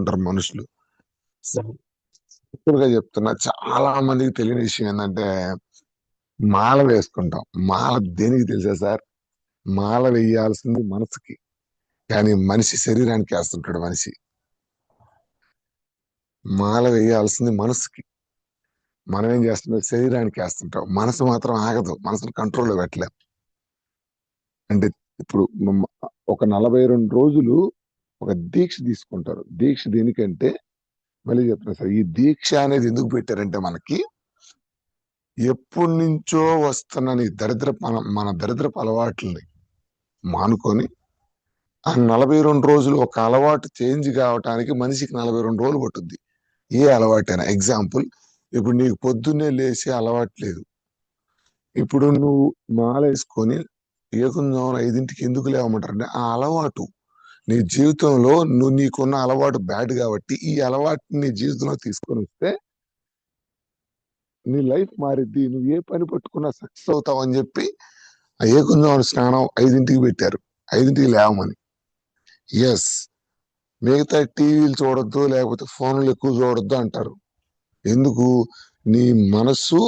ఉంటారు మనుషులు. సింపుల్గా చెప్తున్నా, చాలా మందికి తెలియని విషయం ఏంటంటే మాల వేసుకుంటాం. మాల దేనికి తెలుసా సార్? మాల వేయాల్సింది మనసుకి, కానీ మనిషి శరీరానికి వేస్తుంటాడు. మనిషి మాల వేయాల్సింది మనసుకి, మనం ఏం చేస్తుంటాం? శరీరానికి వేస్తుంటాం. మనసు మాత్రం ఆగదు, మనసును కంట్రోల్లో పెట్టలేం. అంటే ఇప్పుడు ఒక 42 రోజులు ఒక దీక్ష తీసుకుంటారు. దీక్ష దేనికంటే, మళ్ళీ చెప్తున్నా సార్, ఈ దీక్ష అనేది ఎందుకు పెట్టారంటే మనకి ఎప్పటి నుంచో వస్తున్న నీ మన దరిద్రపు అలవాట్లని మానుకొని ఆ 42 రోజులు ఒక అలవాటు చేంజ్ కావటానికి మనిషికి 42 రోజులు పట్టుద్ది. ఏ అలవాటైనా. ఎగ్జాంపుల్, ఇప్పుడు నీకు పొద్దున్నే లేచి అలవాటు లేదు. ఇప్పుడు నువ్వు మాల వేసుకొని ఏకుందాం 5ంటికి ఎందుకు లేవమంటారంటే ఆ అలవాటు నీ జీవితంలో నీకున్న అలవాటు బ్యాడ్ కాబట్టి ఈ అలవాటుని నీ జీవితంలో తీసుకొని వస్తే నీ లైఫ్ మారిద్ది, నువ్వు ఏ పని పట్టుకున్నా సక్సెస్ అవుతావు అని చెప్పి ఆ ఏకుందాం స్నానం 5ంటికి పెట్టారు, 5ంటికి లేవమని. ఎస్, మిగతా టీవీలు చూడొద్దు, లేకపోతే ఫోన్లు ఎక్కువ చూడొద్దు అంటారు. ఎందుకు? నీ మనస్సు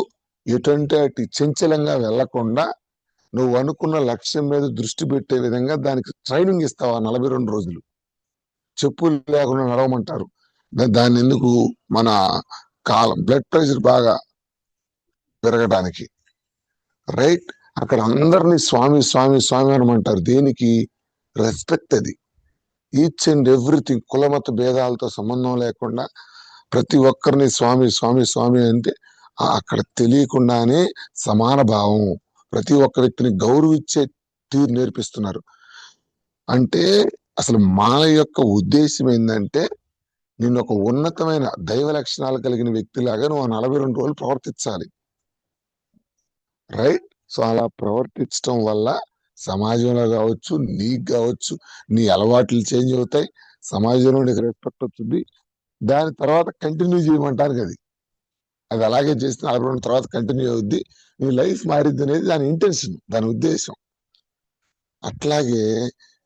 ఎటంటే అటు చంచలంగా వెళ్లకుండా నువ్వు అనుకున్న లక్ష్యం మీద దృష్టి పెట్టే విధంగా దానికి ట్రైనింగ్ ఇస్తావు. 42 రోజులు చెప్పులు లేకుండా నడవమంటారు. దాన్ని ఎందుకు? మన బ్లడ్ ప్రెషర్ బాగా పెరగడానికి. రైట్? అక్కడ అందరినీ స్వామి స్వామి స్వామి అనమంటారు. దేనికి? రెస్పెక్ట్. అది ఈచ్ అండ్ ఎవ్రీథింగ్, కులమత భేదాలతో సంబంధం లేకుండా ప్రతి ఒక్కరిని స్వామి స్వామి స్వామి అంటే అక్కడ తెలియకుండానే సమాన భావం, ప్రతి ఒక్క వ్యక్తిని గౌరవించే తీరు నేర్పిస్తున్నారు. అంటే అసలు మాల యొక్క ఉద్దేశం ఏంటంటే నిన్ను ఒక ఉన్నతమైన దైవ లక్షణాలు కలిగిన వ్యక్తిలాగా నువ్వు 42 రోజులు ప్రవర్తించాలి. రైట్? సో అలా ప్రవర్తించడం వల్ల సమాజంలో కావచ్చు, నీకు కావచ్చు, నీ అలవాట్లు చేంజ్ అవుతాయి, సమాజంలో నీకు రెస్పెక్ట్ వస్తుంది. దాని తర్వాత కంటిన్యూ చేయమంటారు. అది అలాగే చేస్తే 42 తర్వాత కంటిన్యూ అవుద్ది, నీ లైఫ్ మారిద్ది అనేది దాని ఇంటెన్షన్, దాని ఉద్దేశం. అట్లాగే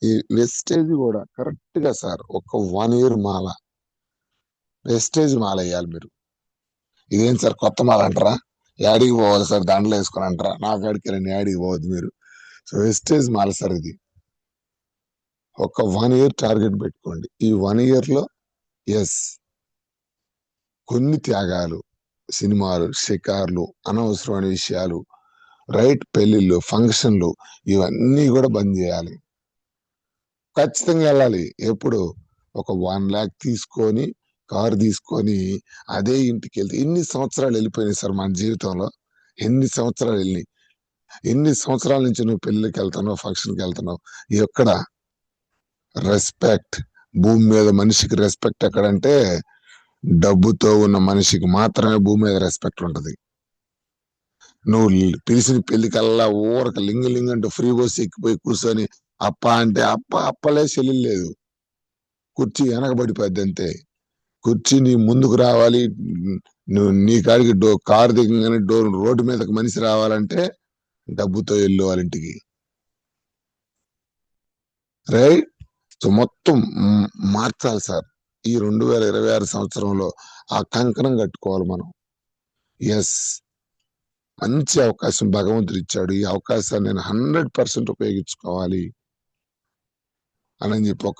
ఈ వెస్టేజ్ కూడా కరెక్ట్ గా సార్ ఒక 1 year మాల, వెస్టేజ్ మాల వేయాలి మీరు. ఇదేం సార్ కొత్త మాల అంటారా? యాడికి పోవాలి సార్ దాంట్లో వేసుకొని అంటారా? నా కాడికి రండి, యాడికి పోవద్దు మీరు. సో వెస్టేజ్ మాల సార్ ఇది. ఒక 1 year టార్గెట్ పెట్టుకోండి. ఈ 1 year లో ఎస్, కొన్ని త్యాగాలు, సినిమాలు, షికార్లు, అనవసరమైన విషయాలు, రైట్, పెళ్లిళ్ళు, ఫంక్షన్లు, ఇవన్నీ కూడా బంద్ చేయాలి. ఖచ్చితంగా వెళ్ళాలి. ఎప్పుడు? ఒక 1 lakh తీసుకొని కారు తీసుకొని అదే ఇంటికి వెళ్తే ఎన్ని సంవత్సరాలు వెళ్ళిపోయినాయి సార్ మన జీవితంలో? ఎన్ని సంవత్సరాలు వెళ్ళి, ఎన్ని సంవత్సరాల నుంచి నువ్వు పెళ్లికి వెళ్తున్నావు, ఫంక్షన్కి వెళ్తున్నావు? ఎక్కడ రెస్పెక్ట్? భూమి మీద మనిషికి రెస్పెక్ట్ ఎక్కడంటే డబ్బుతో ఉన్న మనిషికి మాత్రమే భూమి మీద రెస్పెక్ట్ ఉంటది. నువ్వు పిలిచిన పెళ్లికల్లా ఊరక లింగ అంటూ ఫ్రీ బస్ ఎక్కిపోయి కూర్చొని అప్ప అంటే అప్పలే చెల్లి లేదు, కుర్చీ వెనకబడిపోద్ది అంతే. కుర్చీ నీ ముందుకు రావాలి, నువ్వు నీ కాడికి కారు దిగగానే రోడ్డు మీదకి మనిషి రావాలంటే డబ్బుతో వెళ్ళు వాళ్ళ ఇంటికి. రైట్? సో మొత్తం మార్చాలి సార్ ఈ 2026 సంవత్సరంలో. ఆ కంకణం కట్టుకోవాలి మనం. ఎస్, మంచి అవకాశం భగవంతుడు ఇచ్చాడు, ఈ అవకాశాన్ని నేను 100% ఉపయోగించుకోవాలి అని చెప్పి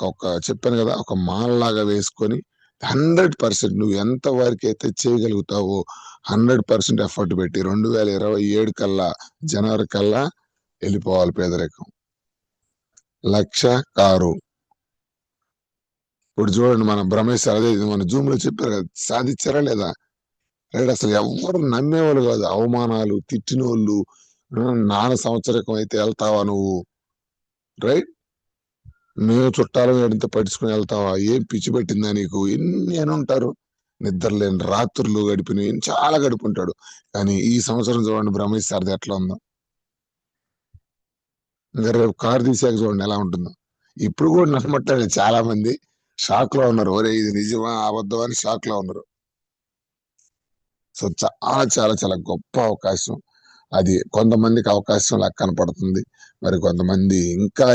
చెప్పాను కదా, ఒక మాలలాగా వేసుకొని 100% నువ్వు ఎంత వరకు అయితే చేయగలుగుతావో 100% ఎఫర్ట్ పెట్టి 2027 కల్లా, జనవరి కల్లా వెళ్ళిపోవాలి పేదరికం. 1,00,000 కారు. ఇప్పుడు చూడండి, మన బ్రహ్మేశ్ అదే మన జూమ్ లో చెప్పారు కదా, సాధించారా లేదా? రైట్? అసలు ఎవరు నమ్మేవాళ్ళు కాదు. అవమానాలు, తిట్టినోళ్ళు, నాన్న సంవత్సరకం అయితే వెళ్తావా నువ్వు? రైట్? మేము చుట్టాలు ఎడంత పట్టించుకుని వెళ్తావా? ఏం పిచ్చి పెట్టిందా నీకు? ఎన్ని అని ఉంటారు. నిద్రలేని రాత్రులు గడిపిన చాలా గడుపుంటాడు. కానీ ఈ సంవత్సరం చూడండి బ్రహ్మేశ్ సార్ది ఎట్లా ఉందో. ఇంకా రేపు కారు తీసాక చూడండి ఎలా ఉంటుందో. ఇప్పుడు కూడా నమ్మట్లేదు, చాలా మంది షాక్ లో ఉన్నారు. ఒరే ఇది నిజమా అబద్ధమా అని షాక్ లో ఉన్నారు. సో చాలా చాలా చాలా గొప్ప అవకాశం అది. కొంతమందికి అవకాశం లాగా కనపడుతుంది, మరి కొంతమంది ఇంకా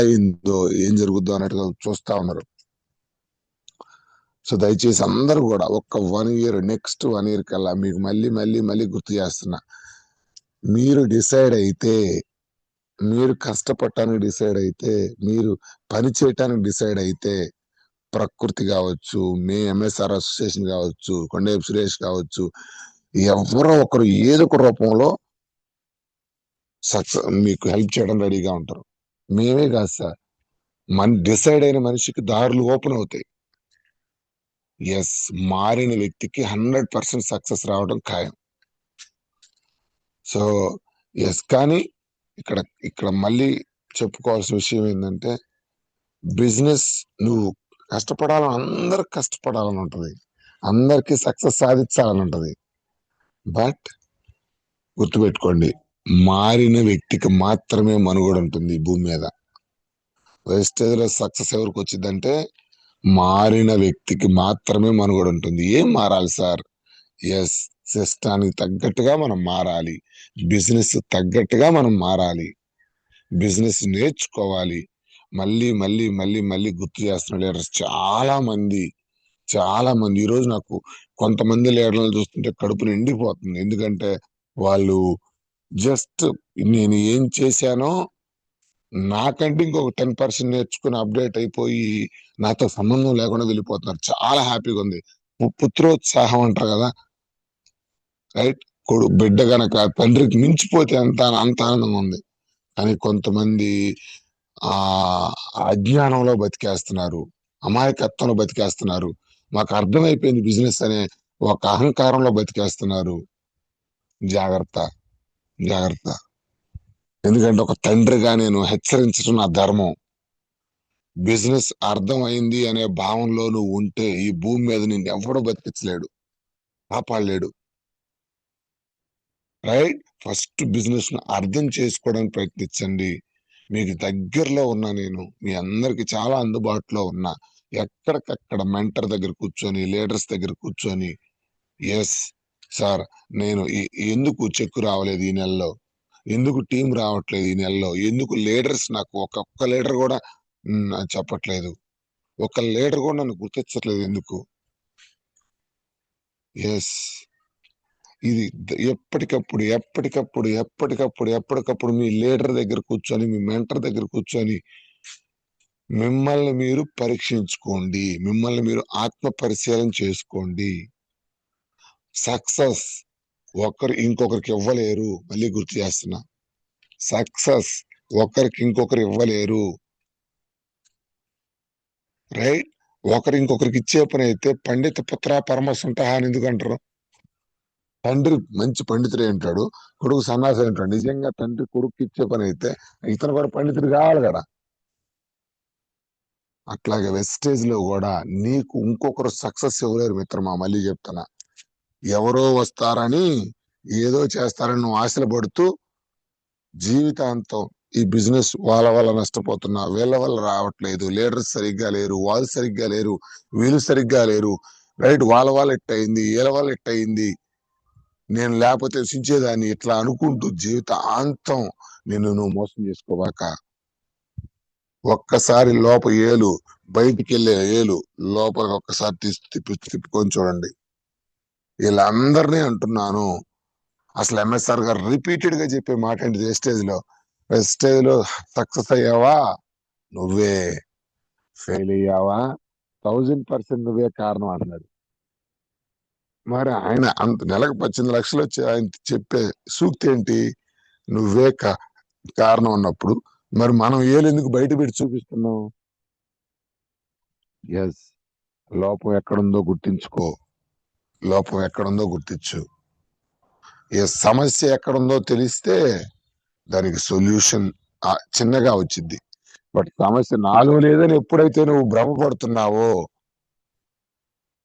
ఏం జరుగుద్దో అన్నట్టుగా చూస్తా ఉన్నారు. సో దయచేసి అందరూ కూడా ఒక్క 1 ఇయర్, నెక్స్ట్ 1 ఇయర్ కల్లా మీకు మళ్ళీ మళ్ళీ మళ్ళీ గుర్తు చేస్తున్నా, మీరు డిసైడ్ అయితే, మీరు కష్టపడటానికి డిసైడ్ అయితే, మీరు పని చేయటానికి డిసైడ్ అయితే, ప్రకృతి కావచ్చు, మీ ఎంఎస్ఆర్ అసోసియేషన్ కావచ్చు, కొండేపు సురేష్ కావచ్చు, ఎవరో ఒకరు ఏదో ఒక రూపంలో మీకు హెల్ప్ చేయడం రెడీగా ఉంటారు. మేమే కాదు సార్, మన డిసైడ్ అయిన మనిషికి దారులు ఓపెన్ అవుతాయి. ఎస్, మారిన వ్యక్తికి 100% సక్సెస్ రావడం ఖాయం. సో ఎస్, కానీ ఇక్కడ ఇక్కడ మళ్ళీ చెప్పుకోవాల్సిన విషయం ఏంటంటే, బిజినెస్ నువ్వు కష్టపడాలని, అందరికి కష్టపడాలని ఉంటది, అందరికి సక్సెస్ సాధించాలని ఉంటది. బట్ గుర్తుపెట్టుకోండి, మారిన వ్యక్తికి మాత్రమే మనుగడ ఉంటుంది ఈ భూమి మీద. వెస్టేజ్ లో సక్సెస్ ఎవరికి వచ్చిందంటే, మారిన వ్యక్తికి మాత్రమే మనుగడ ఉంటుంది. ఏం మారాలి సార్? ఎస్, సిస్టానికి తగ్గట్టుగా మనం మారాలి, బిజినెస్ తగ్గట్టుగా మనం మారాలి, బిజినెస్ నేర్చుకోవాలి. మళ్ళీ మళ్ళీ మళ్ళీ మళ్ళీ గుర్తు చేస్తున్న లీడర్స్ చాలా మంది ఈరోజు నాకు కొంతమంది లీడర్లను చూస్తుంటే కడుపు నిండిపోతుంది. ఎందుకంటే వాళ్ళు జస్ట్ నేను ఏం చేశానో నాకంటే ఇంకొక 10% నేర్చుకుని అప్డేట్ అయిపోయి నాతో సంబంధం లేకుండా వెళ్ళిపోతున్నారు. చాలా హ్యాపీగా ఉంది. పుత్రోత్సాహం అంటారు కదా, రైట్? బిడ్డ గనక తండ్రికి మించిపోతే అంత ఆనందంగా ఉంది. కానీ కొంతమంది ఆ అజ్ఞానంలో బతికేస్తున్నారు, అమాయకత్వంలో బతికేస్తున్నారు, మాకు అర్థమైపోయింది బిజినెస్ అనే ఒక అహంకారంలో బతికేస్తున్నారు. జాగ్రత్త, జాగ్రత్త. ఎందుకంటే ఒక తండ్రిగా నేను హెచ్చరించడం నా ధర్మం. బిజినెస్ అర్థమైంది అనే భావంలో నువ్వు ఉంటే ఈ భూమి మీద నిన్ను ఎవడో బతికించలేడు, కాపాడలేడు. రైట్? ఫస్ట్ బిజినెస్ ను అర్థం చేసుకోవడానికి ప్రయత్నించండి. మీకు దగ్గరలో ఉన్నా, నేను మీ అందరికి చాలా అందుబాటులో ఉన్నా, ఎక్కడికక్కడ మెంటర్ దగ్గర కూర్చొని, లీడర్స్ దగ్గర కూర్చొని, ఎస్ సార్ నేను ఎందుకు చెక్కు రావలేదు ఈ నెలలో, ఎందుకు టీం రావట్లేదు ఈ నెలలో, ఎందుకు లీడర్స్ నాకు ఒక్కొక్క లీడర్ కూడా చెప్పట్లేదు, ఒక లీడర్ కూడా నన్ను గుర్తించట్లేదు ఎందుకు? ఎస్, ఇది ఎప్పటికప్పుడు ఎప్పటికప్పుడు ఎప్పటికప్పుడు ఎప్పటికప్పుడు మీ లీడర్ దగ్గర కూర్చొని, మీ మెంటర్ దగ్గర కూర్చొని మిమ్మల్ని మీరు పరీక్షించుకోండి, మిమ్మల్ని మీరు ఆత్మ పరిశీలన చేసుకోండి. సక్సెస్ ఒకరు ఇంకొకరికి ఇవ్వలేరు, మళ్ళీ గుర్తు చేస్తున్నా, సక్సెస్ ఒకరికి ఇంకొకరు ఇవ్వలేరు. రైట్? ఒకరు ఇంకొకరికి ఇచ్చే పని అయితే పండిత పుత్ర పరమసుంట అని ఎందుకంటారు? తండ్రి మంచి పండితుడే ఉంటాడు, కొడుకు సన్నాసి ఉంటాడు. నిజంగా తండ్రి కొడుకు ఇచ్చే పని అయితే ఇతను కూడా పండితుడు కావాలి కదా. అట్లాగే వెస్టేజ్ లో కూడా నీకు ఇంకొకరు సక్సెస్ ఇవ్వలేరు మిత్రమా. మళ్ళీ చెప్తున్నా, ఎవరో వస్తారని ఏదో చేస్తారని నువ్వు ఆశలు పడుతూ జీవితాంతం ఈ బిజినెస్ వాళ్ళ వల్ల నష్టపోతున్నా, వీళ్ళ వల్ల రావట్లేదు, లీడర్స్ సరిగ్గా లేరు, వాళ్ళు సరిగ్గా లేరు, వీళ్ళు సరిగ్గా లేరు, రైట్? వాళ్ళ వల్ల ఎట్టయింది, వీళ్ళ వల్ల ఎట్టయింది, నేను లేకపోతే సించేదాన్ని, ఇట్లా అనుకుంటూ జీవితాంతం నిన్ను నువ్వు మోసం చేసుకోవాక. ఒక్కసారి ఏలు బయటికి వెళ్ళే ఏలు లోపలికి ఒక్కసారి తిప్పుకొని చూడండి. వీళ్ళందరినీ అంటున్నాను. అసలు ఎంఎస్ఆర్ గారు రిపీటెడ్ గా చెప్పే మాట ఏంటి? వెస్టేజ్ లో సక్సెస్ అయ్యావా నువ్వే, ఫెయిల్ అయ్యావా 1000% నువ్వే కారణం అన్నాడు. మరి ఆయన అంత నెలకు 18 లక్షలు వచ్చి ఆయన చెప్పే సూక్తి ఏంటి? నువ్వే కారణం అన్నప్పుడు మరి మనం ఎందుకు బయట పెట్టి చూపిస్తున్నాం? ఎస్, లోపం ఎక్కడుందో గుర్తించుకో, లోపం ఎక్కడుందో గుర్తించు. సమస్య ఎక్కడుందో తెలిస్తే దానికి సొల్యూషన్ చిన్నగా వచ్చింది. బట్ సమస్య నాలో లేదని ఎప్పుడైతే నువ్వు భ్రమపడుతున్నావో,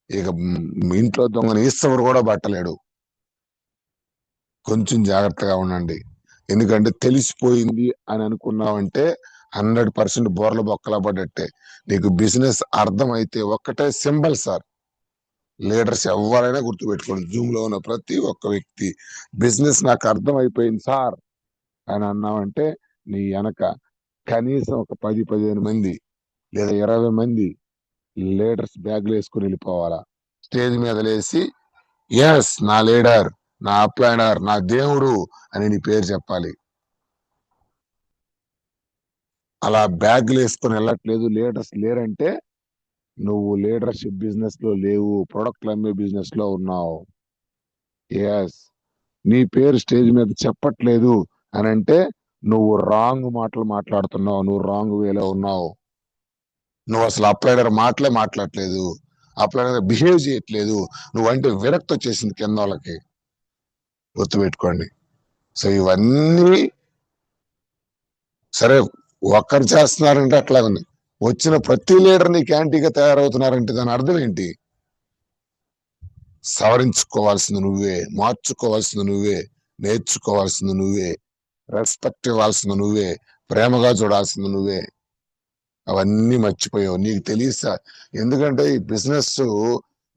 ఇక ఇంట్లో దొంగని ఈస్తవరు కూడా పట్టలేడు. కొంచెం జాగ్రత్తగా ఉండండి. ఎందుకంటే తెలిసిపోయింది అని అనుకున్నావంటే 100% బోర్ల బొక్కలా పడ్డట్టే. నీకు బిజినెస్ అర్థమైతే ఒక్కటే సింబల్ సార్, లీడర్స్ ఎవరైనా గుర్తుపెట్టుకోండి, జూమ్ లో ఉన్న ప్రతి ఒక్క వ్యక్తి బిజినెస్ నాకు అర్థమైపోయింది సార్ అని అన్నావంటే నీ వెనక కనీసం ఒక 10-15 మంది లేదా 20 మంది లీడర్స్ బ్యాగ్లు వేసుకుని వెళ్ళిపోవాలా, స్టేజ్ మీద లేసి ఎస్ నా లీడర్, నా అప్లైనర్, నా దేవుడు అని నీ పేరు చెప్పాలి. అలా బ్యాగ్లు వేసుకొని వెళ్ళట్లేదు, లీడర్స్ లేరంటే నువ్వు లీడర్షిప్ బిజినెస్ లో లేవు, ప్రొడక్ట్లు అమ్మే బిజినెస్ లో ఉన్నావు. ఎస్, నీ పేరు స్టేజ్ మీద చెప్పట్లేదు అని అంటే నువ్వు రాంగ్ మాటలు మాట్లాడుతున్నావు, నువ్వు రాంగ్ వేలో ఉన్నావు. నువ్వు అసలు అప్లైనర్ మాటలే మాట్లాడట్లేదు, అప్లైనర్ బిహేవ్ చేయట్లేదు, నువ్వంటే విరక్తి వచ్చేసింది కింద వాళ్ళకి. గుర్తుపెట్టుకోండి. సో ఇవన్నీ సరే, ఒక్కరు చేస్తున్నారంటే అట్లా ఉంది, వచ్చిన ప్రతి లీడర్ నీకు యాంటీగా తయారవుతున్నారంటే దాని అర్థం ఏంటి? సవరించుకోవాల్సింది నువ్వే, మార్చుకోవాల్సింది నువ్వే, నేర్చుకోవాల్సింది నువ్వే, రెస్పెక్ట్ ఇవ్వాల్సింది నువ్వే, ప్రేమగా చూడాల్సింది నువ్వే. అవన్నీ మర్చిపోయావు, నీకు తెలియదు. ఎందుకంటే ఈ బిజినెస్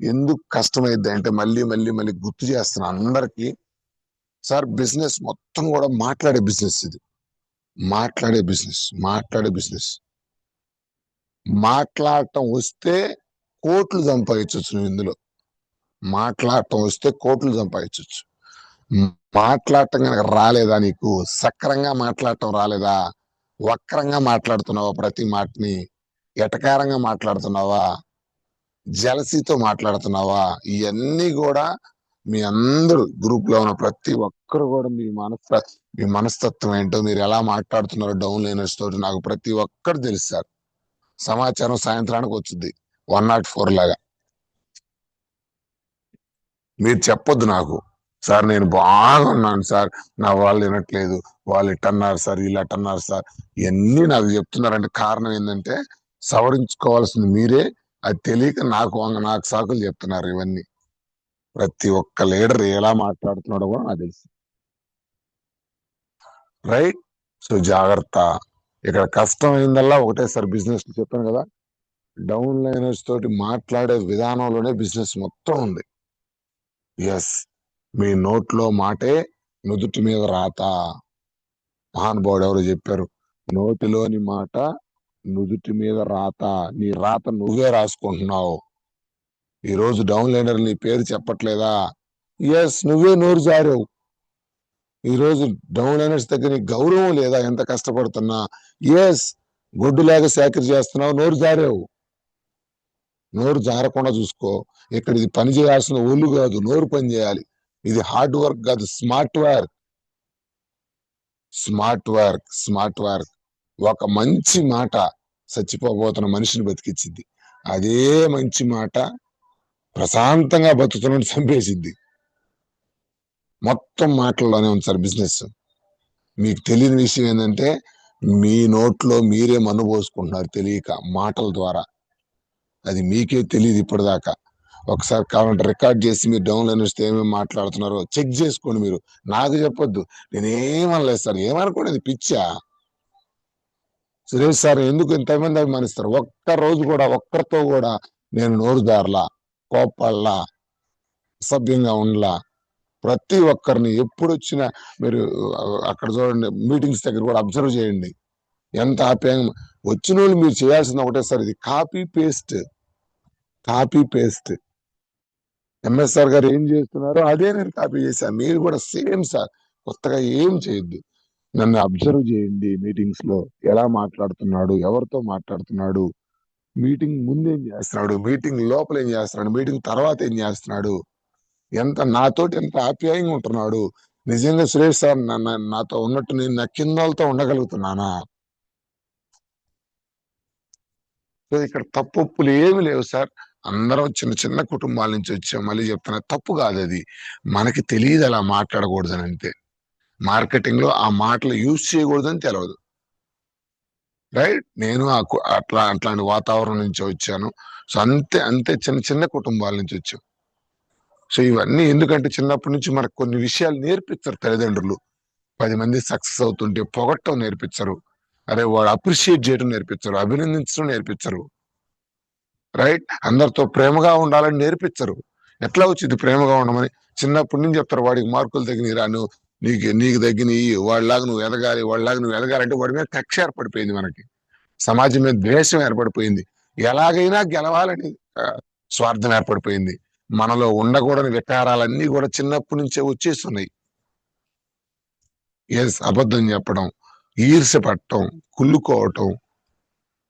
ఎందుకు కష్టమైంది అంటే మళ్ళీ మళ్ళీ మళ్ళీ గుర్తు చేస్తున్నా అందరికి. సార్ బిజినెస్ మొత్తం కూడా మాట్లాడే బిజినెస్, ఇది మాట్లాడే బిజినెస్, మాట్లాడే బిజినెస్. మాట్లాడటం వస్తే కోట్లు సంపాదించవచ్చు నువ్వు ఇందులో. మాట్లాడటం వస్తే కోట్లు సంపాదించవచ్చు. మాట్లాడటం కనుక రాలేదా, నీకు సక్రంగా మాట్లాడటం రాలేదా, వక్రంగా మాట్లాడుతున్నావా, ప్రతి మాటని ఎటకారంగా మాట్లాడుతున్నావా, జలసీతో మాట్లాడుతున్నావా, ఇవన్నీ కూడా మీ అందరూ గ్రూప్ లో ఉన్న ప్రతి ఒక్కరు కూడా మీ మనస్తత్వం ఏంటో, మీరు ఎలా మాట్లాడుతున్నారో డౌన్ లైనర్స్ తోటి నాకు ప్రతి ఒక్కరు తెలుస్తారు. సమాచారం సాయంత్రానికి వచ్చింది 104 లాగా. మీరు చెప్పొద్దు నాకు, సార్ నేను బాగున్నాను సార్, నా వాళ్ళు వినట్లేదు, వాళ్ళు ఇట్టన్నారు సార్, వీళ్ళు అట్టన్నారు సార్, ఇవన్నీ నాకు చెప్తున్నారంటే కారణం ఏంటంటే సవరించుకోవాల్సింది మీరే, అది తెలియక నాకు సాకులు చెప్తున్నారు ఇవన్నీ. ప్రతి ఒక్క లీడర్ ఎలా మాట్లాడుతున్నాడో కూడా నాకు తెలుసు. రైట్. సో జాగ్రత్త. ఇక్కడ కష్టం అయిందల్లా ఒకటే సార్, బిజినెస్ చెప్పాను కదా, డౌన్ లైనర్స్ తోటి మాట్లాడే విధానంలోనే బిజినెస్ మొత్తం ఉంది. ఎస్, మీ నోట్లో మాటే నుదుటి మీద రాత. మహానుభావుడు ఎవరు చెప్పారు, నోటిలోని మాట నుదుటి మీద రాత, నీ రాత నువ్వే రాసుకుంటున్నావు. ఈ రోజు డౌన్ లైనర్ నీ పేరు చెప్పట్లేదా, ఎస్ నువ్వే నోరు జారావు. ఈ రోజు డౌన్ లైనర్స్ దగ్గర నీకు గౌరవం లేదా, ఎంత కష్టపడుతున్నా, ఎస్ గొడ్డులాగా సేకరి చేస్తున్నావు, నోరు జారావు. నోరు జారకుండా చూసుకో. ఇక్కడ ఇది పని చేయాల్సిన ఒళ్ళు కాదు, నోరు పని చేయాలి. ఇది హార్డ్ వర్క్ కాదు, smart work. Smart work, smart work. ఒక మంచి మాట చచ్చిపోబోతున్న మనిషిని బతికించింది, అదే మంచి మాట ప్రశాంతంగా బతుకుతున్న చంపేసింది. మొత్తం మాటల్లోనే ఉంది సార్ బిజినెస్. మీకు తెలియని విషయం ఏంటంటే మీ నోట్లో మీరే మన్ను పోసుకుంటున్నారు తెలియక, మాటల ద్వారా. అది మీకే తెలియదు ఇప్పటిదాకా. ఒకసారి కావాలంటే రికార్డ్ చేసి మీరు డౌన్ లైన్ వస్తే ఏమేమి మాట్లాడుతున్నారో చెక్ చేసుకోండి. మీరు నాకు చెప్పొద్దు, నేనేమనలేదు సార్. ఏమనుకోండి, పిచ్చా సురేష్ సార్ ఎందుకు ఇంతమంది అభిమానిస్తారు? ఒక్క రోజు కూడా ఒక్కరితో కూడా నేను నోరు జారలా, కోప్పడలా, అసభ్యంగా ఉండలా. ప్రతి ఒక్కరిని ఎప్పుడు వచ్చినా మీరు అక్కడ చూడండి, మీటింగ్స్ దగ్గర కూడా అబ్జర్వ్ చేయండి, ఎంత ఆప్యాయంగా వచ్చిన వాళ్ళు. మీరు చేయాల్సింది ఒకటే సార్, ఇది copy paste. Copy paste. MSR గారు ఏం చేస్తున్నారో అదే నేను కాపీ చేశాను, మీరు కూడా సేమ్ సార్. కొత్తగా ఏం చేయొద్దు, నన్ను అబ్జర్వ్ చేయండి. మీటింగ్స్ లో ఎలా మాట్లాడుతున్నాడు, ఎవరితో మాట్లాడుతున్నాడు, మీటింగ్ ముందు ఏం చేస్తున్నాడు, మీటింగ్ లోపల ఏం చేస్తున్నాడు, మీటింగ్ తర్వాత ఏం చేస్తున్నాడు, నాతోటి ఎంత ఆప్యాయంగా ఉంటున్నాడు. నిజంగా సురేష్ సార్ నాతో ఉన్నట్టు నేను నా కింద వాళ్ళతో ఉండగలుగుతున్నానా? సో ఇక్కడ తప్పులు ఏమి లేవు సార్. అందరం చిన్న చిన్న కుటుంబాల నుంచి వచ్చాం. మళ్ళీ చెప్తున్నా, తప్పు కాదు అది, మనకి తెలియదు అలా మాట్లాడకూడదని. అంతే. మార్కెటింగ్ లో ఆ మాటలు యూజ్ చేయకూడదని తెలియదు. రైట్. నేను అట్లాంటి వాతావరణం నుంచి వచ్చాను. సో అంతే అంతే, చిన్న చిన్న కుటుంబాల నుంచి వచ్చాం. సో ఇవన్నీ ఎందుకంటే చిన్నప్పటి నుంచి మనకు కొన్ని విషయాలు నేర్పిస్తారు తల్లిదండ్రులు. 10 మంది సక్సెస్ అవుతుంటే పొగట్టం నేర్పించరు, అరే వాడు అప్రిషియేట్ చేయడం నేర్పించరు, అభినందించడం నేర్పించరు. రైట్. అందరితో ప్రేమగా ఉండాలని నేర్పించరు. ఎట్లా వచ్చింది ప్రేమగా ఉండమని? చిన్నప్పటి నుంచి చెప్తారు, వాడికి మార్కులు తగ్గినరా, నీకు తగ్గినవి, వాళ్ళలాగా నువ్వు ఎదగాలి, వాళ్ళలాగా నువ్వు ఎదగాలంటే వాడి మీద కక్ష ఏర్పడిపోయింది. మనకి సమాజం మీద ద్వేషం ఏర్పడిపోయింది. ఎలాగైనా గెలవాలని స్వార్థం ఏర్పడిపోయింది. మనలో ఉండకూడని వికారాలన్నీ కూడా చిన్నప్పటి నుంచే వచ్చేస్తున్నాయి. ఎస్, అబద్ధం చెప్పడం, ఈర్ష్య పట్టడం, కుళ్ళుకోవటం,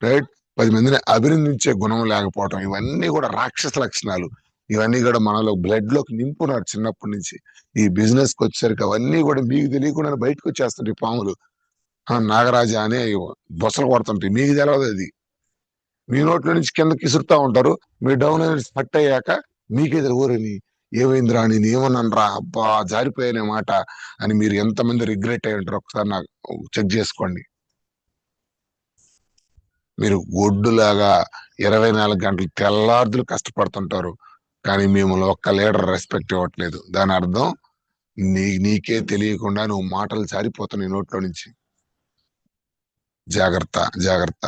రైట్, 10 మందిని అభినందించే గుణం లేకపోవటం, ఇవన్నీ కూడా రాక్షస లక్షణాలు. ఇవన్నీ కూడా మనలో బ్లడ్ లోకి నింపున్నారు చిన్నప్పటి నుంచి. ఈ బిజినెస్ కి వచ్చేసరికి అవన్నీ కూడా మీకు తెలియకుండా బయటకు వచ్చేస్తుంటాయి పాములు. నాగరాజ అని బొసలు కొడుతుంటాయి, మీకు తెలియదు అది. మీ నోట్లో నుంచి కిందకి ఇసురుతా ఉంటారు. మీరు డౌన్ అయిన పట్ అయ్యాక మీకే ఊరని ఏమైందిరా, నేను ఏమన్నాను రా, అబ్బా జారిపోయానే మాట అని మీరు ఎంతమంది రిగ్రెట్ అయి ఉంటారు ఒకసారి నాకు చెక్ చేసుకోండి. మీరు గొడ్డులాగా 24 గంటలు తెల్లార్దులు కష్టపడుతుంటారు, కానీ మిమ్మల్ని ఒక్క లీడర్ రెస్పెక్ట్ ఇవ్వట్లేదు. దాని అర్థం నీకే తెలియకుండా నువ్వు మాటలు జారిపోతున్నాయి నోట్లో నుంచి. జాగ్రత్త, జాగ్రత్త.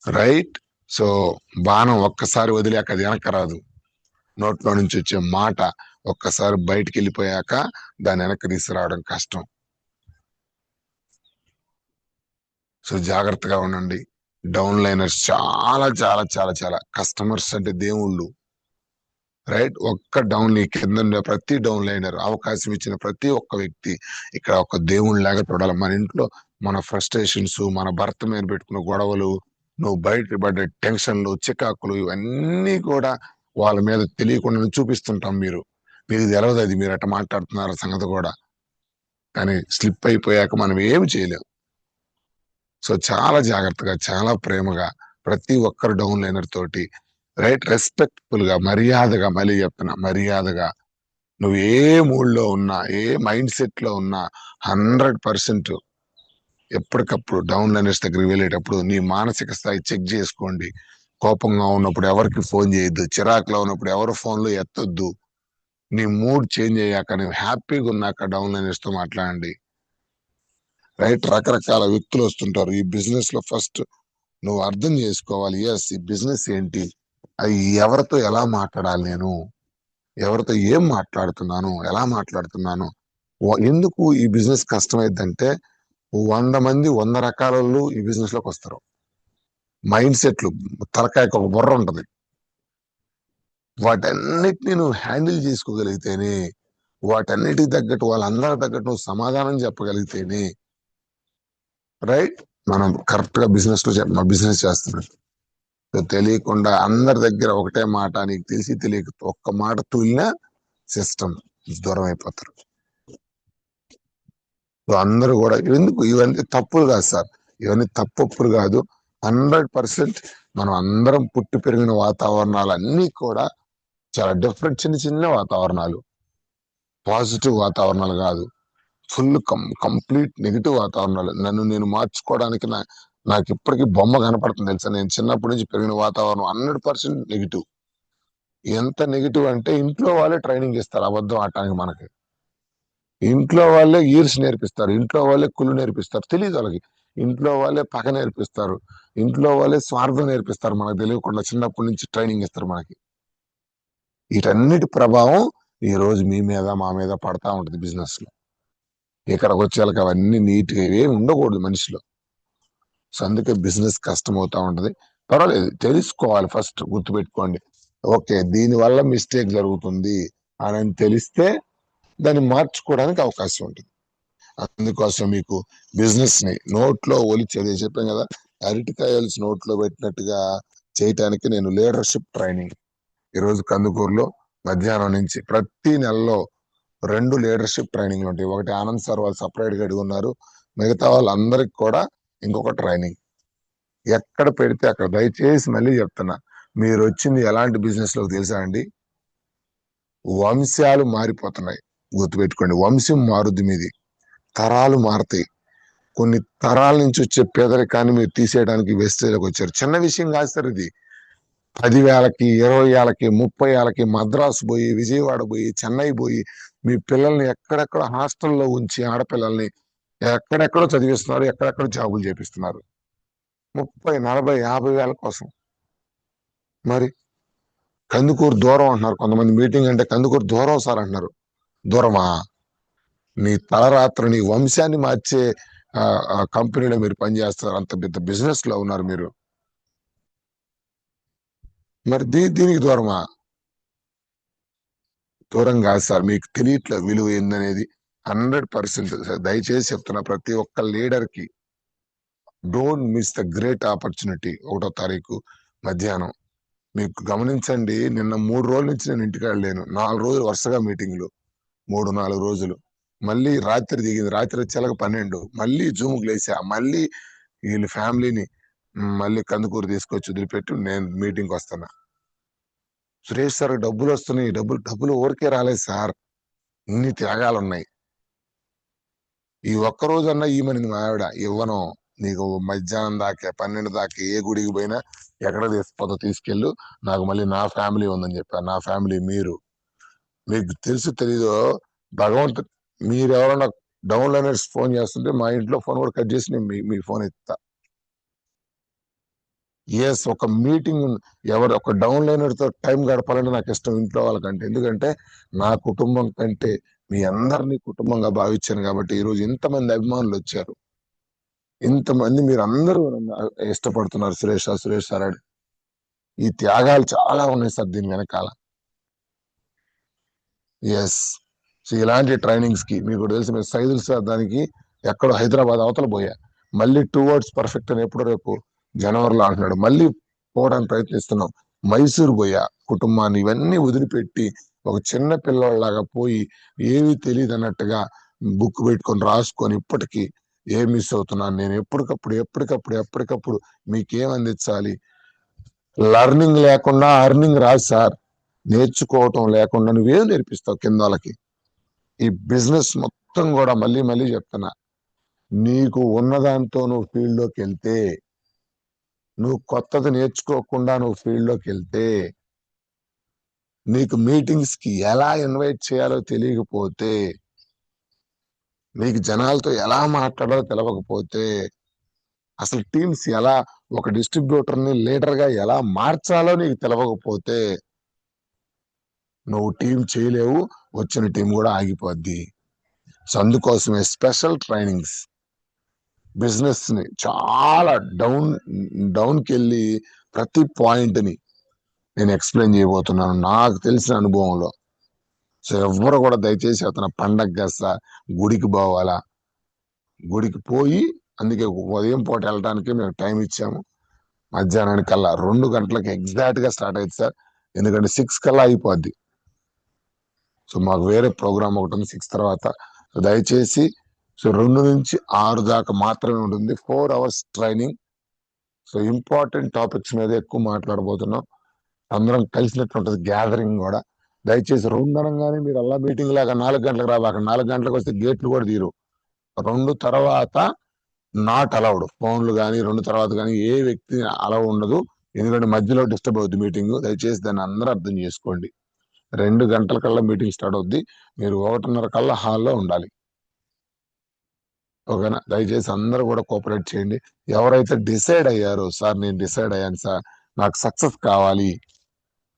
రైట్. సో బాణం ఒక్కసారి వదిలేక అది వెనక రాదు. నోట్లో నుంచి వచ్చే మాట ఒక్కసారి బయటికి వెళ్ళిపోయాక దాన్ని వెనక్కి తీసుకురావడం కష్టం. సో జాగ్రత్తగా ఉండండి. డౌన్ లైనర్స్ చాలా చాలా చాలా చాలా, కస్టమర్స్ అంటే దేవుళ్ళు. రైట్. ఒక్క డౌన్ కింద ప్రతి డౌన్ లైనర్, అవకాశం ఇచ్చిన ప్రతి ఒక్క వ్యక్తి ఇక్కడ ఒక దేవుళ్ళ లాగా చూడాలి. మన ఇంట్లో మన ఫ్రస్ట్రేషన్స్, మన భర్త మీద పెట్టుకున్న గొడవలు, నువ్వు బయట పడ్డ టెన్షన్లు, చికాకులు, ఇవన్నీ కూడా వాళ్ళ మీద తెలియకుండా చూపిస్తుంటాం. మీకు తెలవదు అది మీరు అట్లా మాట్లాడుతున్నారు సంగతి కూడా. కానీ స్లిప్ అయిపోయాక మనం ఏమి చేయలేం. సో చాలా జాగ్రత్తగా, చాలా ప్రేమగా ప్రతి ఒక్కరు డౌన్ లైనర్ తోటి, రైట్, రెస్పెక్ట్ఫుల్ గా, మర్యాదగా, మళ్ళీ చెప్తున్నా మర్యాదగా, నువ్వు ఏ మూడ్ లో ఉన్నా, ఏ మైండ్ సెట్ లో ఉన్నా 100% ఎప్పటికప్పుడు డౌన్ లైనర్స్ దగ్గరికి వెళ్ళేటప్పుడు నీ మానసిక స్థాయి చెక్ చేసుకోండి. కోపంగా ఉన్నప్పుడు ఎవరికి ఫోన్ చేయొద్దు, చిరాకులో ఉన్నప్పుడు ఎవరు ఫోన్లు ఎత్తొద్దు. నీ మూడ్ చేంజ్ అయ్యాక, నువ్వు హ్యాపీగా ఉన్నాక డౌన్ లైనర్స్ తో మాట్లాడండి. రైట్. రకరకాల వ్యక్తులు వస్తుంటారు ఈ బిజినెస్ లో. ఫస్ట్ నువ్వు అర్థం చేసుకోవాలి, ఎస్ ఈ బిజినెస్ ఏంటి, అది ఎవరితో ఎలా మాట్లాడాలి, నేను ఎవరితో ఏం మాట్లాడుతున్నాను, ఎలా మాట్లాడుతున్నాను, ఎందుకు ఈ బిజినెస్ కష్టమైందంటే 100 మంది 100 రకాల వాళ్ళు ఈ బిజినెస్ లోకి వస్తారు. మైండ్ సెట్లు, తలకాయకు ఒక బుర్ర ఉంటది. వాటన్నిటిని నువ్వు హ్యాండిల్ చేసుకోగలిగితేనే, వాటన్నిటికి తగ్గట్టు, వాళ్ళందరికి తగ్గట్టు నువ్వు సమాధానం చెప్పగలిగితేనే, రైట్, మనం కరెక్ట్ గా బిజినెస్ చేస్తున్నాం. తెలియకుండా అందరి దగ్గర ఒకటే మాట, నీకు తెలిసి తెలియక ఒక్క మాట తూలినా సిస్టమ్ దూరం అయిపోతారు. అందరూ కూడా ఎందుకు, ఇవన్నీ తప్పులు కాదు సార్, ఇవన్నీ తప్పులు కాదు. 100% మనం అందరం పుట్టి పెరిగిన వాతావరణాలు అన్నీ కూడా చాలా డిఫరెంట్, చిన్న చిన్న వాతావరణాలు, పాజిటివ్ వాతావరణాలు కాదు, ఫుల్ కంప్లీట్ నెగిటివ్ వాతావరణాలు. నన్ను నేను మార్చుకోవడానికి నాకు ఇప్పటికీ బొమ్మ కనపడుతుంది తెలుసా. నేను చిన్నప్పటి నుంచి పెరిగిన వాతావరణం 100% నెగిటివ్. ఎంత నెగిటివ్ అంటే ఇంట్లో వాళ్ళే ట్రైనింగ్ ఇస్తారు అబద్ధం ఆడటానికి. మనకి ఇంట్లో వాళ్ళే ఈర్స్ నేర్పిస్తారు, ఇంట్లో వాళ్ళే కుళ్ళు నేర్పిస్తారు, తెలియదు వాళ్ళకి. ఇంట్లో వాళ్ళే పగ నేర్పిస్తారు, ఇంట్లో వాళ్ళే స్వార్థం నేర్పిస్తారు, మనకు తెలియకుండా చిన్నప్పటి నుంచి ట్రైనింగ్ ఇస్తారు మనకి. వీటన్నిటి ప్రభావం ఈ రోజు మీ మీద, మా మీద పడతా ఉంటుంది బిజినెస్ లో. ఇక్కడికి వచ్చేళ్ళకి అవన్నీ నీట్గా ఏమి ఉండకూడదు మనిషిలో. సో అందుకే బిజినెస్ కష్టం అవుతా ఉంటది. పర్వాలేదు, తెలుసుకోవాలి. ఫస్ట్ గుర్తుపెట్టుకోండి, ఓకే దీని వల్ల మిస్టేక్ జరుగుతుంది అని తెలిస్తే దాన్ని మార్చుకోవడానికి అవకాశం ఉంటుంది. అందుకోసం మీకు బిజినెస్ ని నోట్లో ఒలిచేది చెప్పాను కదా, అరటికాయల్స్ నోట్లో పెట్టినట్టుగా చేయటానికి నేను లీడర్షిప్ ట్రైనింగ్ ఈరోజు కందుకూరులో మధ్యాహ్నం నుంచి ప్రతి నెలలో 2 లీడర్షిప్ ట్రైనింగ్లు ఉంటాయి. ఒకటి ఆనంద్ సార్ వాళ్ళు సపరేట్ గా అడుగున్నారు, మిగతా వాళ్ళందరికి కూడా ఇంకొక ట్రైనింగ్. ఎక్కడ పెడితే అక్కడ, దయచేసి మళ్ళీ చెప్తున్నా, మీరు వచ్చింది ఎలాంటి బిజినెస్ లోకి తెలుసా అండి, వంశాలు మారిపోతున్నాయి. గుర్తుపెట్టుకోండి, వంశం మారుద్ది, మీది తరాలు మారుతాయి. కొన్ని తరాల నుంచి వచ్చే పేదరికాన్ని మీరు తీసేయడానికి వెస్టేజ్కి వచ్చారు. చిన్న విషయం కాదు సార్ ఇది. 10,000కి 20,000కి 30,000కి మద్రాసు పోయి, విజయవాడ పోయి, చెన్నై పోయి మీ పిల్లల్ని ఎక్కడెక్కడ హాస్టల్లో ఉంచి, ఆడపిల్లల్ని ఎక్కడెక్కడో చదివిస్తున్నారు, ఎక్కడెక్కడో జాబులు చేపిస్తున్నారు 30, 40, 50,000 కోసం. మరి కందుకూరు దూరం అంటున్నారు కొంతమంది. మీటింగ్ అంటే కందుకూరు దూరం సార్ అంటున్నారు. దూరమా? నీ తలరాత్రి, నీ వంశాన్ని మార్చే కంపెనీలో మీరు పనిచేస్తారు. అంత పెద్ద బిజినెస్ లో ఉన్నారు మీరు. మరి దీనికి దూరమా? దూరం కాదు సార్, మీకు తెలియట్లే విలువ ఏందనేది. 100% సార్, దయచేసి చెప్తున్నా ప్రతి ఒక్క లీడర్ కి, don't miss the great opportunity. 1వ తారీఖు మధ్యాహ్నం మీకు గమనించండి, నిన్న 3 రోజుల నుంచి నేను ఇంటికాడ లేను. 4 రోజులు వరుసగా మీటింగ్లు, 3-4 రోజులు. మళ్ళీ రాత్రి దిగింది, రాత్రి వచ్చేలాగా 12. మళ్ళీ జూమ్కి లేసా, మళ్ళీ వీళ్ళ ఫ్యామిలీని మళ్ళీ కందుకూరు తీసుకొచ్చి వదిలిపెట్టి నేను మీటింగ్కి వస్తున్నా. సురేష్ సార్ డబ్బులు వస్తున్నాయి, డబ్బులు డబ్బులు ఊరికే రాలేదు సార్, ఇన్ని త్యాగాలు ఉన్నాయి. ఈ ఒక్క రోజన్నా ఈమనింది మా ఆవిడ, ఇవ్వను నీకు, మధ్యాహ్నం దాకా 12 దాకా ఏ గుడికి పోయినా ఎక్కడ తీసుకుపోతా తీసుకెళ్ళు, నాకు మళ్ళీ నా ఫ్యామిలీ ఉందని చెప్పారు. నా ఫ్యామిలీ మీరు. మీకు తెలుసు తెలీదో, భగవంతుడు, మీరు ఎవరన్నా డౌన్ లైనర్స్ ఫోన్ చేస్తుంటే మా ఇంట్లో ఫోన్ కూడా కట్ చేసి నేను మీ ఫోన్ ఎత్తా. ఎస్, ఒక మీటింగ్, ఎవరు ఒక డౌన్ లైనర్ తో టైం గడపాలంటే నాకు ఇష్టం ఇంట్లో వాళ్ళకంటే. ఎందుకంటే నా కుటుంబం కంటే మీ అందరినీ కుటుంబంగా భావించాను కాబట్టి ఈరోజు ఇంతమంది అభిమానులు వచ్చారు, ఇంతమంది మీరు అందరూ ఇష్టపడుతున్నారు సురేష్ సార్, సురేష్ సార్ అని. ఈ త్యాగాలు చాలా ఉన్నాయి సార్ దీని వెనకాల. ఎస్. సో ఇలాంటి ట్రైనింగ్స్ కి మీకు తెలిసి, మీరు సైదుల్ సార్ దానికి ఎక్కడో హైదరాబాద్ అవతల పోయా, మళ్ళీ 2 words పర్ఫెక్ట్ అని ఎప్పుడో రేపు జనవరిలో అంటున్నాడు, మళ్ళీ పోవడానికి ప్రయత్నిస్తున్నాం. మైసూరు పోయా, కుటుంబాన్ని ఇవన్నీ వదిలిపెట్టి ఒక చిన్న పిల్లవాళ్ళలాగా పోయి, ఏమీ తెలియదు అన్నట్టుగా బుక్ పెట్టుకొని రాసుకొని, ఇప్పటికీ ఏం మిస్ అవుతున్నాను నేను, ఎప్పటికప్పుడు మీకేం అందించాలి. లర్నింగ్ లేకుండా అర్నింగ్ రాదు సార్, నేర్చుకోవటం లేకుండా నువ్వేం నేర్పిస్తావు కింద వాళ్ళకి. ఈ బిజినెస్ మొత్తం కూడా మళ్ళీ మళ్ళీ చెప్తున్నా, నీకు ఉన్నదాంతో నువ్వు ఫీల్డ్ లోకి వెళ్తే, నువ్వు కొత్తది నేర్చుకోకుండా నువ్వు ఫీల్డ్ లోకి వెళ్తే, నీకు మీటింగ్స్ కి ఎలా ఇన్వైట్ చేయాలో తెలియకపోతే, నీకు జనాలతో ఎలా మాట్లాడాలో తెలవకపోతే, అసలు టీమ్స్ ఎలా, ఒక డిస్ట్రిబ్యూటర్ ని లీడర్ గా ఎలా మార్చాలో నీకు తెలవకపోతే నువ్వు టీం చేయలేవు, వచ్చిన టీం కూడా ఆగిపోద్ది. సో అందుకోసమే స్పెషల్ ట్రైనింగ్స్, బిజినెస్ ని చాలా డౌన్కి వెళ్ళి ప్రతి పాయింట్ ని నేను ఎక్స్ప్లెయిన్ చేయబోతున్నాను నాకు తెలిసిన అనుభవంలో. సో ఎవ్వరు కూడా దయచేసి అతను పండగ గుడికి పోవాలా, గుడికి పోయి, అందుకే ఉదయం పూట వెళ్ళడానికి మేము టైం ఇచ్చాము. మధ్యాహ్నానికల్లా 2 గంటలకు ఎగ్జాక్ట్ గా స్టార్ట్ అయింది సార్, ఎందుకంటే 6 కల్లా అయిపోద్ది. సో మాకు వేరే ప్రోగ్రామ్ ఒకటి ఉంది 6 తర్వాత. దయచేసి, సో 2 నుంచి 6 దాకా మాత్రమే ఉంటుంది, 4 hours training. So important topics మీద ఎక్కువ మాట్లాడబోతున్నాం, అందరం కలిసినట్టు ఉంటుంది గ్యాదరింగ్ కూడా. దయచేసి 2 అనగానే మీరు అలా మీటింగ్ లాగా 4 గంటలకు రాబాక, 4 గంటలకు వస్తే గేట్లు కూడా తీరు. 2 తర్వాత నాట్ అలౌడ్, ఫోన్లు కానీ 2 తర్వాత కానీ ఏ వ్యక్తి అలౌ ఉండదు, ఎందుకంటే మధ్యలో డిస్టర్బ్ అవుద్ది మీటింగ్. దయచేసి దాన్ని అందరూ అర్థం చేసుకోండి. 2 గంటల కల్లా మీటింగ్ స్టార్ట్ అవుద్ది, మీరు 1:30 కల్లా హాల్లో ఉండాలి. ఓకేనా? దయచేసి అందరూ కూడా కోఆపరేట్ చేయండి. ఎవరైతే డిసైడ్ అయ్యారో, సార్ నేను డిసైడ్ అయ్యాను సార్, నాకు సక్సెస్ కావాలి,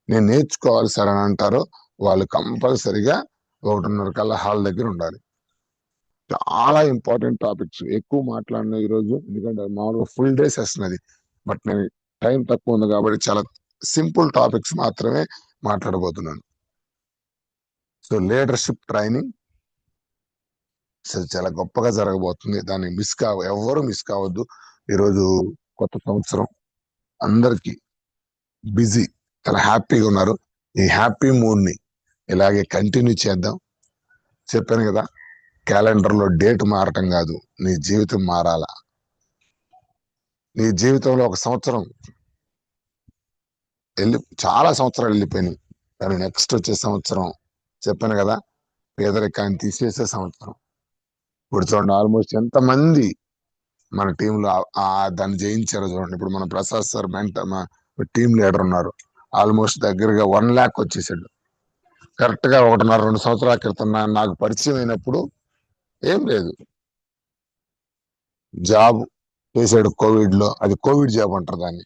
నేను నేర్చుకోవాలి సార్ అని అంటారో, వాళ్ళు కంపల్సరిగా 1:30 కల్లా హాల్ దగ్గర ఉండాలి. చాలా ఇంపార్టెంట్ టాపిక్స్, ఎక్కువ మాట్లాడిన ఈరోజు, ఎందుకంటే మామూలుగా ఫుల్ డే సెషన్ అది, బట్ నేను టైం తక్కువ ఉంది కాబట్టి చాలా సింపుల్ టాపిక్స్ మాత్రమే మాట్లాడబోతున్నాను. సో లీడర్షిప్ ట్రైనింగ్ చాలా గొప్పగా జరగబోతుంది, దాన్ని ఎవరు మిస్ కావద్దు. ఈరోజు కొత్త సంవత్సరం, అందరికి బిజీ, చాలా హ్యాపీగా ఉన్నారు. ఈ హ్యాపీ మూడ్ ని ఇలాగే కంటిన్యూ చేద్దాం. చెప్పాను కదా, క్యాలెండర్ లో డేట్ మారటం కాదు, నీ జీవితం మారాలా. నీ జీవితంలో ఒక సంవత్సరం చాలా సంవత్సరాలు వెళ్ళిపోయినాయి, కానీ నెక్స్ట్ వచ్చే సంవత్సరం, చెప్పాను కదా, పేదరికాన్ని తీసేసే సంవత్సరం. ఇప్పుడు చూడండి, ఆల్మోస్ట్ ఎంతమంది మన టీంలో దాన్ని జయించారో చూడండి. ఇప్పుడు మన ప్రసాద్ సార్ మా టీం లీడర్ ఉన్నారు, ఆల్మోస్ట్ దగ్గరగా 1 lakh వచ్చేసాడు. కరెక్ట్ గా 1.5-2 సంవత్సరాల క్రితం నాకు పరిచయం అయినప్పుడు ఏం లేదు, జాబ్ చేశాడు కోవిడ్ లో, అది కోవిడ్ జాబ్ అంటారు దాన్ని,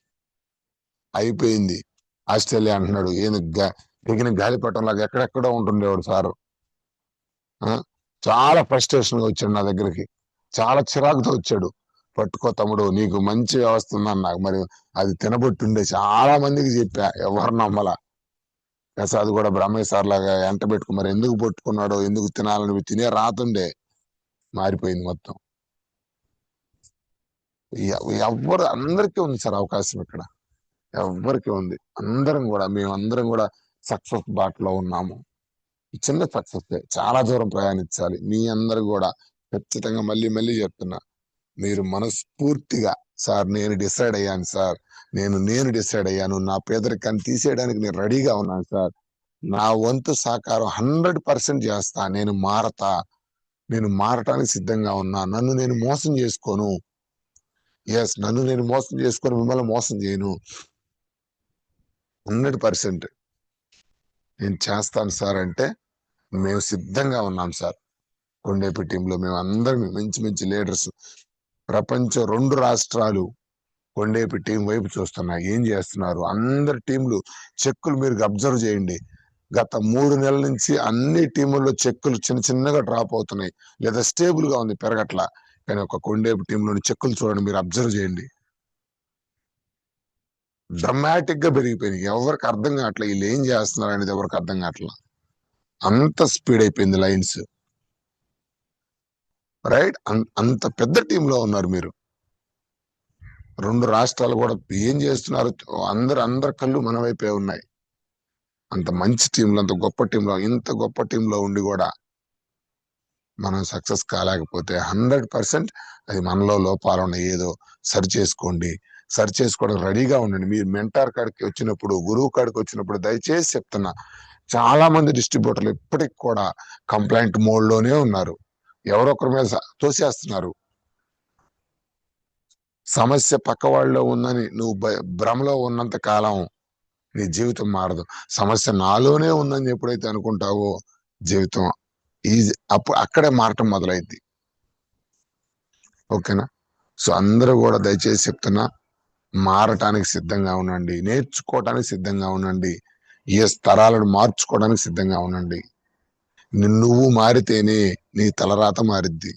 అయిపోయింది. ఆస్ట్రేలియా అంటున్నాడు, ఏంది దిగిన గాలిపటం లాగా ఎక్కడెక్కడో ఉంటుండేవాడు సారు. చాలా ఫ్రస్ట్రేషన్ గా వచ్చాడు నా దగ్గరికి, చాలా చిరాకుతో వచ్చాడు. పట్టుకో తమ్ముడు, నీకు మంచి వ్యవస్థ ఉందని నాకు మరి అది తినబొట్టుండే చాలా మందికి చెప్పా, ఎవరు నమ్మలా. ప్రసాద్ కూడా బ్రహ్మయ్య సార్ లాగా ఎంట పెట్టుకు మరి ఎందుకు పట్టుకున్నాడో, ఎందుకు తినాలని తినే రాతుండే మారిపోయింది మొత్తం. ఎవ్వరు, అందరికీ ఉంది సార్ అవకాశం ఇక్కడ, ఎవ్వరికి ఉంది. అందరం కూడా, మేమందరం కూడా సక్సెస్ బాటలో ఉన్నాము. చిన్న సక్సెస్ చాలా దూరం ప్రయాణించాలి. మీ అందరు కూడా ఖచ్చితంగా మళ్ళీ మళ్ళీ చెప్తున్నా, మీరు మనస్ఫూర్తిగా సార్ నేను డిసైడ్ అయ్యాను సార్, నేను డిసైడ్ అయ్యాను, నా పేదరికాన్ని తీసేయడానికి నేను రెడీగా ఉన్నాను సార్, నా వంతు సహకారం 100% చేస్తా, నేను మారటానికి సిద్ధంగా ఉన్నా, నన్ను నేను మోసం చేసుకోను, నన్ను నేను మోసం చేసుకొని మిమ్మల్ని మోసం చేయను, 100% నేను చేస్తాను సార్ అంటే మేము సిద్ధంగా ఉన్నాం సార్. కొండేపి టీంలో మేము అందరం మంచి మంచి లీడర్స్, ప్రపంచం 2 రాష్ట్రాలు కొండేపి టీం వైపు చూస్తున్నాయి, ఏం చేస్తున్నారు అందరి టీంలు. చెక్కులు మీరు అబ్జర్వ్ చేయండి, గత 3 నెలల నుంచి అన్ని టీముల్లో చెక్కులు చిన్న చిన్నగా డ్రాప్ అవుతున్నాయి, లేదా స్టేబుల్ గా ఉంది, పెరగట్లా. కానీ ఒక కొండేపి టీంలోని చెక్కులు చూడండి, మీరు అబ్జర్వ్ చేయండి, డ్రమాటిక్ గా పెరిగిపోయినాయి. ఎవరికి అర్థం కావట్లే వీళ్ళు ఏం చేస్తున్నారు అనేది, ఎవరికి అర్థం కావట్లా, అంత స్పీడ్ అయిపోయింది లైన్స్. రైట్, అంత పెద్ద టీంలో ఉన్నారు మీరు. 2 రాష్ట్రాలు కూడా ఏం చేస్తున్నారు, అందరి కళ్ళు మన వైపే ఉన్నాయి. అంత మంచి టీంలో, అంత గొప్ప టీంలో, ఇంత గొప్ప టీంలో ఉండి కూడా మనం సక్సెస్ కాలేకపోతే 100% అది మనలో లోపాలు ఉన్నాయి, ఏదో సరి చేసుకోండి. సరి చేసుకోవడం రెడీగా ఉండండి. మీరు మెంటార్ కాడికి వచ్చినప్పుడు, గురువు కాడికి వచ్చినప్పుడు దయచేసి చెప్తున్నా, చాలా మంది డిస్ట్రిబ్యూటర్లు ఇప్పటికి కూడా కంప్లైంట్ మోడ్ లోనే ఉన్నారు, ఎవరొకరి మీద తోసేస్తున్నారు. సమస్య పక్క వాళ్ళలో ఉందని నువ్వు భ్రమలో ఉన్నంత కాలం నీ జీవితం మారదు. సమస్య నాలోనే ఉందని ఎప్పుడైతే అనుకుంటావో జీవితం ఈజీ, అప్పుడు అక్కడే మారటం మొదలైద్ది. ఓకేనా? సో అందరూ కూడా దయచేసి చెప్తున్నా, మారటానికి సిద్ధంగా ఉండండి, నేర్చుకోవటానికి సిద్ధంగా ఉండండి, ఏ తరాలను మార్చుకోవడానికి సిద్ధంగా ఉండండి. నువ్వు మారితేనే నీ తలరాత మారిద్ది,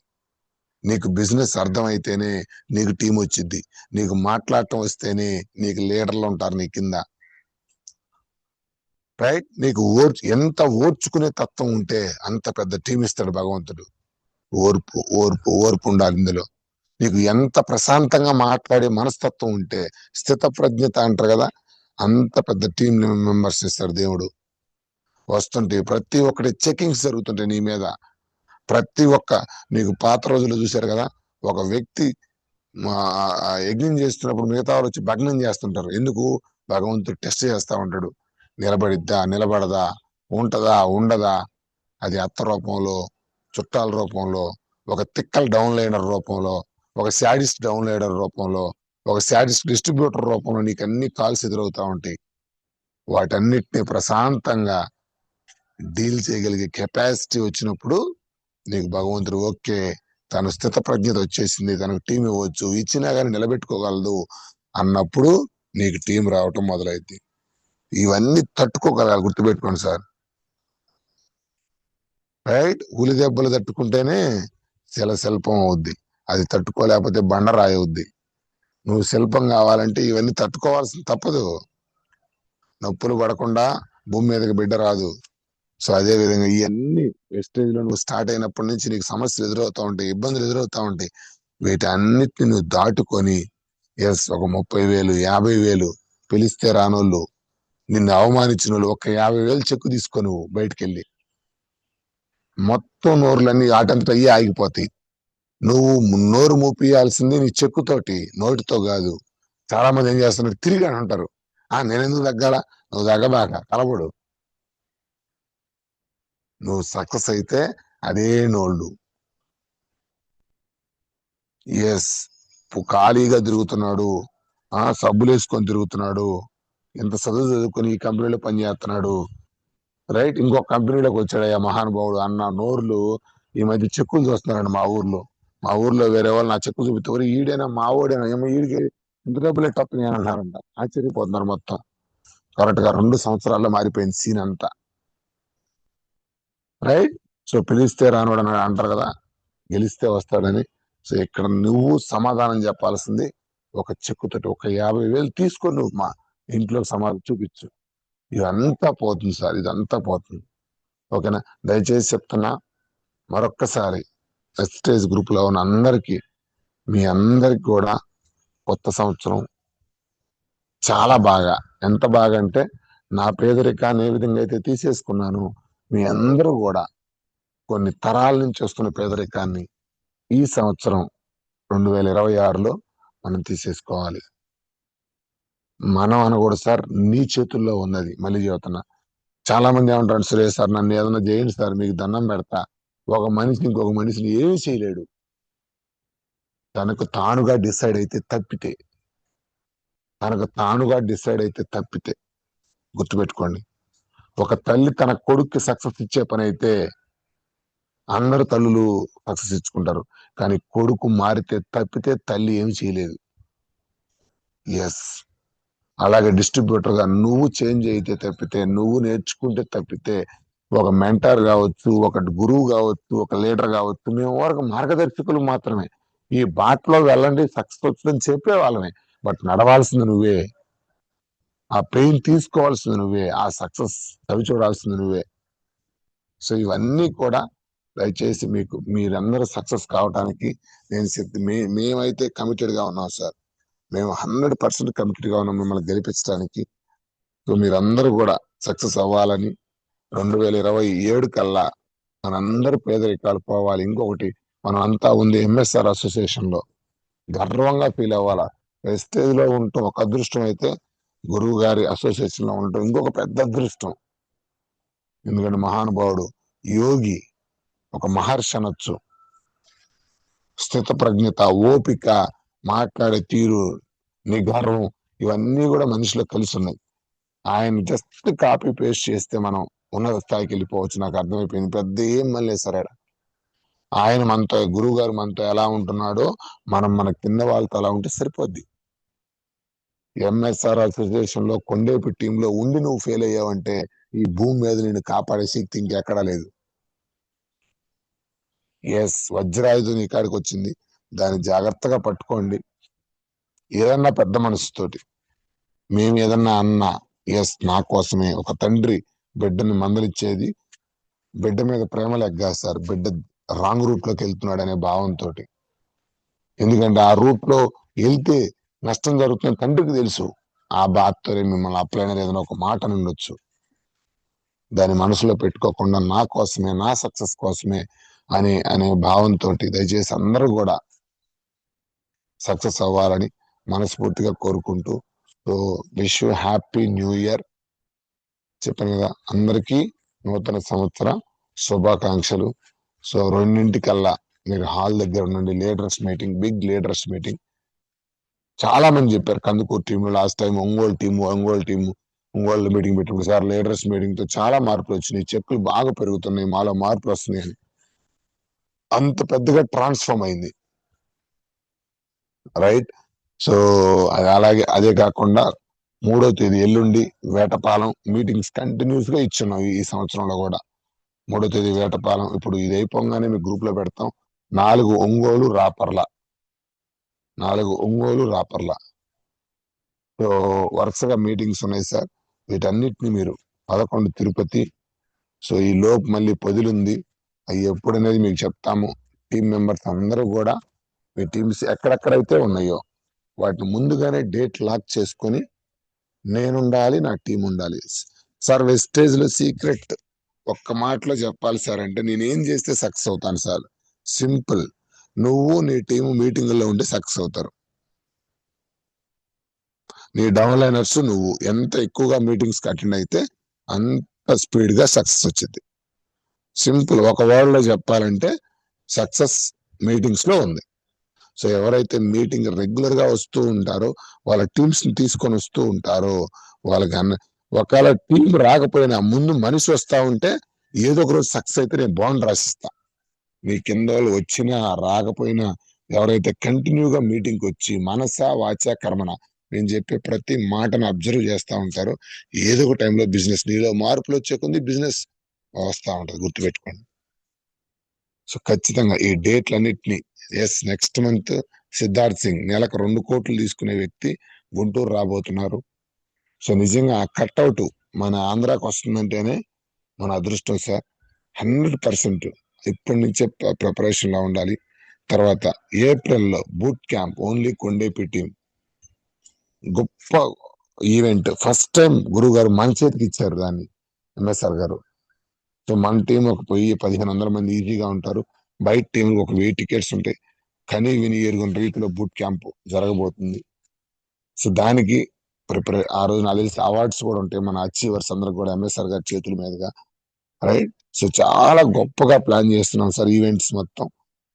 నీకు బిజినెస్ అర్థమైతేనే నీకు టీం వచ్చిద్ది, నీకు మాట్లాడటం వస్తేనే నీకు లీడర్లు ఉంటారు నీ కింద. రైట్, నీకు ఎంత ఓర్చుకునే తత్వం ఉంటే అంత పెద్ద టీం ఇస్తాడు భగవంతుడు. ఓర్పు ఉండాలి ఇందులో. నీకు ఎంత ప్రశాంతంగా మాట్లాడే మనస్తత్వం ఉంటే, స్థిత ప్రజ్ఞత అంటారు కదా, అంత పెద్ద టీం మెంబర్స్ ఇస్తాడు దేవుడు. వస్తుంటే ప్రతి ఒక్కటి చెకింగ్స్ జరుగుతుంటాయి నీ మీద. ప్రతి ఒక్క, నీకు పాత రోజులు చూశారు కదా, ఒక వ్యక్తి యజ్ఞం చేస్తున్నప్పుడు మిగతా వాళ్ళు వచ్చి భగ్నం చేస్తుంటారు. ఎందుకు? భగవంతుడు టెస్ట్ చేస్తా ఉంటాడు, నిలబడిద్దా నిలబడదా, ఉంటదా ఉండదా. అది అత్త రూపంలో, చుట్టాల రూపంలో, ఒక తిక్కల్ డౌన్ లైనర్ రూపంలో, ఒక శాడిస్ట్ డౌన్ లైనర్ రూపంలో, ఒక శాడిస్ట్ డిస్ట్రిబ్యూటర్ రూపంలో నీకు అన్ని కాల్స్ ఎదురవుతా ఉంటాయి. వాటన్నిటిని ప్రశాంతంగా డీల్ చేయగలిగే కెపాసిటీ వచ్చినప్పుడు నీకు భగవంతుడు ఓకే, తన స్థిత ప్రజ్ఞత వచ్చేసింది, తనకు టీం ఇవ్వచ్చు, ఇచ్చినా కానీ నిలబెట్టుకోగలదు అన్నప్పుడు నీకు టీం రావటం మొదలైద్ది. ఇవన్నీ తట్టుకోగలగాలి, గుర్తుపెట్టుకోండి సార్. రైట్, ఉలి దెబ్బలు తట్టుకుంటేనే శిల్పం అవుద్ది, అది తట్టుకోలేకపోతే బండరాయి అవుద్ది. నువ్వు శిల్పం కావాలంటే ఇవన్నీ తట్టుకోవాల్సిన తప్పదు. నొప్పులు పడకుండా భూమి మీదకి బిడ్డ రాదు. సో అదే విధంగా ఇవన్నీ వెస్టేజ్ లో నువ్వు స్టార్ట్ అయినప్పటి నుంచి నీకు సమస్యలు ఎదురవుతా ఉంటాయి, ఇబ్బందులు ఎదురవుతా ఉంటాయి. వీటన్నిటిని నువ్వు దాటుకొని ఒక 30,000 50,000 పిలిస్తే రానోళ్ళు, నిన్ను అవమానించిన వాళ్ళు ఒక 50,000 చెక్కు తీసుకో, నువ్వు బయటకు వెళ్ళి మొత్తం నోరులన్నీ ఆటంతట అయ్యి ఆగిపోతాయి. నువ్వు నోరు మూపియాల్సింది నీ చెక్కుతోటి, నోటితో కాదు. చాలా మంది ఏం చేస్తున్నారు, తిరిగి అని అంటారు, నేనెందుకు తగ్గాల, నువ్వు తగ్గబాక, కలబడు. నువ్వు సక్సెస్ అయితే అదే నోళ్ళు. ఖాళీగా తిరుగుతున్నాడు, సబ్బులు వేసుకొని తిరుగుతున్నాడు, ఎంత చదువుకొని ఈ కంపెనీలో పనిచేస్తున్నాడు, రైట్, ఇంకొక కంపెనీలోకి వచ్చాడయ్యా మహానుభావుడు అన్న నోర్లు ఈ మధ్య చెక్కులు చూస్తున్నారండి మా ఊర్లో వేరే వాళ్ళు నా చెక్కు చూపిస్తే ఈడైనా మా ఓడైనా ఏమో ఈడికి ఇంత డబ్బులే తప్ప అంటారంట. ఆశ్చర్యపోతున్నారు మొత్తం. కరెక్ట్ గా 2 సంవత్సరాల్లో మారిపోయింది సీన్ అంతా. రైట్, సో పిలిస్తే రానుడు అని అంటారు కదా, గెలిస్తే వస్తాడని. సో ఇక్కడ నువ్వు సమాధానం చెప్పాల్సింది ఒక చెక్కుతోటి ఒక 50,000 తీసుకొని నువ్వు మా ఇంట్లో సమాధానం చూపించు. ఇదంతా పోతుంది సార్, ఇదంతా పోతుంది. ఓకేనా? దయచేసి చెప్తున్నా మరొక్కసారి వెస్టేజ్ గ్రూప్ లో ఉన్న అందరికీ, మీ అందరికి కూడా కొత్త సంవత్సరం చాలా బాగా, ఎంత బాగా అంటే నా పేదరికాన్ని ఏ విధంగా అయితే తీసేసుకున్నాను, మీ అందరూ కూడా కొన్ని తరాల నుంచి వస్తున్న పేదరికాన్ని ఈ సంవత్సరం 2026లో మనం తీసేసుకోవాలి. మనం అనకూడదు సార్, నీ చేతుల్లో ఉన్నది. మళ్ళీ చెబుతున్నా, చాలా మంది ఏమంటారు, సురేష్ సార్ నన్ను ఏదైనా చేయండి సార్, మీకు దండం పెడతా. ఒక మనిషి ఇంకొక మనిషిని ఏమీ చేయలేడు. తనకు తానుగా డిసైడ్ అయితే తప్పితే, గుర్తుపెట్టుకోండి. ఒక తల్లి తన కొడుక్కి సక్సెస్ ఇచ్చే పని అయితే అందరు తల్లులు సక్సెస్ ఇచ్చుకుంటారు, కానీ కొడుకు మారితే తప్పితే తల్లి ఏమి చేయలేదు. ఎస్, అలాగే డిస్ట్రిబ్యూటర్ గా నువ్వు చేంజ్ అయితే తప్పితే, నువ్వు నేర్చుకుంటే తప్పితే, ఒక మెంటర్ కావచ్చు, ఒక గురువు కావచ్చు, ఒక లీడర్ కావచ్చు, మేము వరకు మార్గదర్శకులు మాత్రమే. ఈ బాటలో వెళ్ళండి సక్సెస్ వచ్చిందని చెప్పే వాళ్ళమే, బట్ నడవాల్సింది నువ్వే, ఆ పెయిన్ తీసుకోవాల్సింది నువ్వే, ఆ సక్సెస్ చవి చూడాల్సింది నువ్వే. సో ఇవన్నీ కూడా దయచేసి మీకు, మీరందరూ సక్సెస్ కావడానికి నేను మేమైతే కమిటెడ్ గా ఉన్నాం సార్. మేము 100% కమిటెడ్ గా ఉన్నాం మిమ్మల్ని గెలిపించడానికి. సో మీరందరూ కూడా సక్సెస్ అవ్వాలని, 2027 కల్లా మనందరూ పేదరికాలు పోవాలి. ఇంకొకటి, మనం అంతా ఉంది ఎంఎస్ఆర్ అసోసియేషన్ లో, గర్వంగా ఫీల్ అవ్వాలా. వెస్టేజ్ లో ఉండటం ఒక అదృష్టం అయితే, గురువు గారి అసోసియేషన్ లో ఉండటం ఇంకొక పెద్ద అదృష్టం. ఎందుకంటే మహానుభావుడు, యోగి, ఒక మహర్షి అనొచ్చు. స్థిత ప్రజ్ఞత, ఓపిక, మాట్లాడే తీరు, నిగర్వం, ఇవన్నీ కూడా మనిషిలో కలిసి ఉన్నాయి. ఆయన జస్ట్ కాపీ పేస్ట్ చేస్తే మనం ఉన్నత స్థాయికి వెళ్ళిపోవచ్చు. నాకు అర్థమైపోయింది, పెద్ద ఏం మళ్ళీ సరే. ఆయన మనతో, గురువు గారు మనతో ఎలా ఉంటున్నాడో మనం మన కింద వాళ్ళతో అలా ఉంటే సరిపోద్ది. ఎంఎస్ఆర్ అసోసియేషన్ లో కొండేపి టీంలో ఉండి నువ్వు ఫెయిల్ అయ్యావంటే ఈ భూమి మీద నిన్ను కాపాడే శక్తి ఇంకెక్కడా లేదు. ఎస్, వజ్రాయుధం నీ కాడికి వచ్చింది, దాన్ని జాగ్రత్తగా పట్టుకోండి. ఏదన్నా పెద్ద మనసుతోటి, మేము ఏదన్నా అన్నా, ఎస్ నా కోసమే. ఒక తండ్రి బిడ్డని మందలిచ్చేది బిడ్డ మీద ప్రేమ లెగ్గా సార్, బిడ్డ రాంగ్ రూట్ లోకి వెళ్తున్నాడు అనే భావంతో. ఎందుకంటే ఆ రూట్ లో వెళ్తే నష్టం జరుగుతుందని తండ్రికి తెలుసు. ఆ బాధతో మిమ్మల్ని అప్లైనర్ ఏదైనా ఒక మాట నుండొచ్చు, దాన్ని మనసులో పెట్టుకోకుండా నా కోసమే, నా సక్సెస్ కోసమే అనే భావంతో దయచేసి అందరూ కూడా సక్సెస్ అవ్వాలని మనస్ఫూర్తిగా కోరుకుంటూ, so wish you happy new year. చెప్పాను కదా, అందరికీ నూతన సంవత్సర శుభాకాంక్షలు. సో 2:00కల్లా మీరు హాల్ దగ్గర ఉండండి. Leaders meeting, big leaders meeting. చాలా మంది చెప్పారు కందుకూరు టీంలో లాస్ట్ టైం, ఒంగోలు మీటింగ్ పెట్టినప్పుడు, సార్ లీడర్స్ మీటింగ్ తో చాలా మార్పులు వచ్చినాయి, చెక్కులు బాగా పెరుగుతున్నాయి, మాలో మార్పులు వస్తున్నాయి అని. అంత పెద్దగా ట్రాన్స్ఫార్మ్ అయింది, రైట్? సో అది అలాగే. అదే కాకుండా 3వ తేదీ ఎల్లుండి వేటపాలెం మీటింగ్స్ కంటిన్యూస్ గా ఇచ్చున్నాం ఈ సంవత్సరంలో కూడా. 3వ తేదీ వేటపాలెం, ఇప్పుడు ఇది అయిపోగానే మీ గ్రూప్ లో పెడతాం. 4 ఒంగోలు రాపర్ల. సో వరుసగా మీటింగ్స్ ఉన్నాయి సార్. వీటన్నిటిని మీరు 11 తిరుపతి. సో ఈ లోపు మళ్ళీ పొదిలుంది, అవి ఎప్పుడనేది మీకు చెప్తాము. టీం మెంబర్స్ అందరూ కూడా మీ టీమ్స్ ఎక్కడెక్కడైతే ఉన్నాయో వాటిని ముందుగానే డేట్ లాక్ చేసుకొని, నేనుండాలి, నా టీం ఉండాలి సార్. వెస్టేజ్ లో సీక్రెట్ ఒక్క మాటలో చెప్పాలి సార్ అంటే, నేనేం చేస్తే సక్సెస్ అవుతాను సార్? సింపుల్, నువ్వు నీ టీము మీటింగ్ లో ఉంటే సక్సెస్ అవుతారు. నీ డౌన్ లైనర్స్ నువ్వు ఎంత ఎక్కువగా మీటింగ్స్ అటెండ్ అయితే అంత స్పీడ్ గా సక్సెస్ వచ్చింది. సింపుల్, ఒక వర్డ్ లో చెప్పాలంటే సక్సెస్ మీటింగ్స్ లో ఉంది. సో ఎవరైతే మీటింగ్ రెగ్యులర్ గా వస్తూ ఉంటారో, వాళ్ళ టీమ్స్ ని తీసుకొని వస్తూ ఉంటారో, వాళ్ళకి ఒకవేళ టీం రాకపోయినా ముందు మనిషి వస్తా ఉంటే ఏదో ఒక రోజు సక్సెస్ అయితే నేను బాండ్ రాసిస్తా. మీ కింద వాళ్ళు వచ్చినా రాకపోయినా, ఎవరైతే కంటిన్యూగా మీటింగ్కి వచ్చి మనస వాచ కర్మన నేను చెప్పే ప్రతి మాటను అబ్జర్వ్ చేస్తా ఉంటారో, ఏదో ఒక టైంలో, నీలో మార్పులు వచ్చే కొద్ది బిజినెస్ వస్తా ఉంటది, గుర్తుపెట్టుకోండి. సో ఖచ్చితంగా ఈ డేట్లన్నిటిని నెక్స్ట్ మంత్ సిద్ధార్థ్ సింగ్ నెలకు 2 కోట్లు తీసుకునే వ్యక్తి గుంటూరు రాబోతున్నారు. సో నిజంగా ఆ కట్అవుట్ మన ఆంధ్రాకి వస్తుందంటేనే మన అదృష్టం సార్. 100% ఇప్పటి నుంచే ప్రిపరేషన్ లో ఉండాలి. తర్వాత ఏప్రిల్లో boot camp only Kondepi team, గొప్ప ఈవెంట్. ఫస్ట్ టైం గురువు గారు మన చేతికి ఇచ్చారు దాన్ని, ఎంఎస్ఆర్ గారు. సో మన టీం ఒక 1500 మంది ఈజీగా ఉంటారు. బయట టీం ఒక 1000 టికెట్స్ ఉంటాయి. కనీ విని ఎరుగుని రీతిలో బూట్ క్యాంప్ జరగబోతుంది. సో దానికి ఆ రోజు నాకు తెలిసి అవార్డ్స్ కూడా ఉంటాయి మన అచీవర్స్ అందరికి కూడా ఎంఎస్ఆర్ గారి చేతుల మీదుగా, రైట్. సో చాలా గొప్పగా ప్లాన్ చేస్తున్నాం సార్ ఈవెంట్స్ మొత్తం.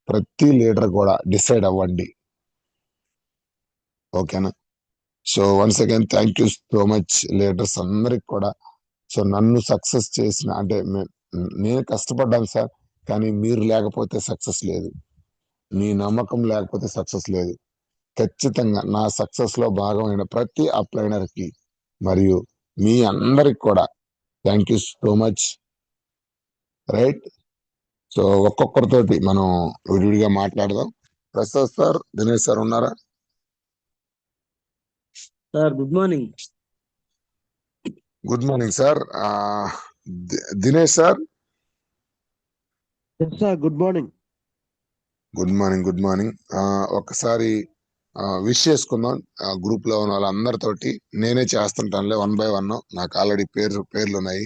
ప్రతి లీడర్ కూడా డిసైడ్ అవ్వండి, ఓకేనా. So once again thank you so much leaders అందరికి కూడా. సో నన్ను సక్సెస్ చేసిన అంటే నేను కష్టపడ్డాను సార్, కానీ మీరు లేకపోతే సక్సెస్ లేదు, మీ నమ్మకం లేకపోతే సక్సెస్ లేదు. ఖచ్చితంగా నా సక్సెస్ లో భాగమైన ప్రతి అప్లైనర్ కి మరియు మీ అందరికి కూడా thank you so much, right. So ఒక్కొక్కరితోటి మనం విడివిడిగా మాట్లాడదాం. ప్రసాద్ సార్, దినేష్ సార్ ఉన్నారా? Sir good morning. Good morning sir. Dinesh sir. Sir good morning. Good morning, good morning. ఒక్కసారి విష్ చేసుకుందాం గ్రూప్ లో ఉన్న వాళ్ళందరితోటి. నేనే చేస్తుంటానులే 1 by 1, నాకు ఆల్రెడీ పేర్లు ఉన్నాయి.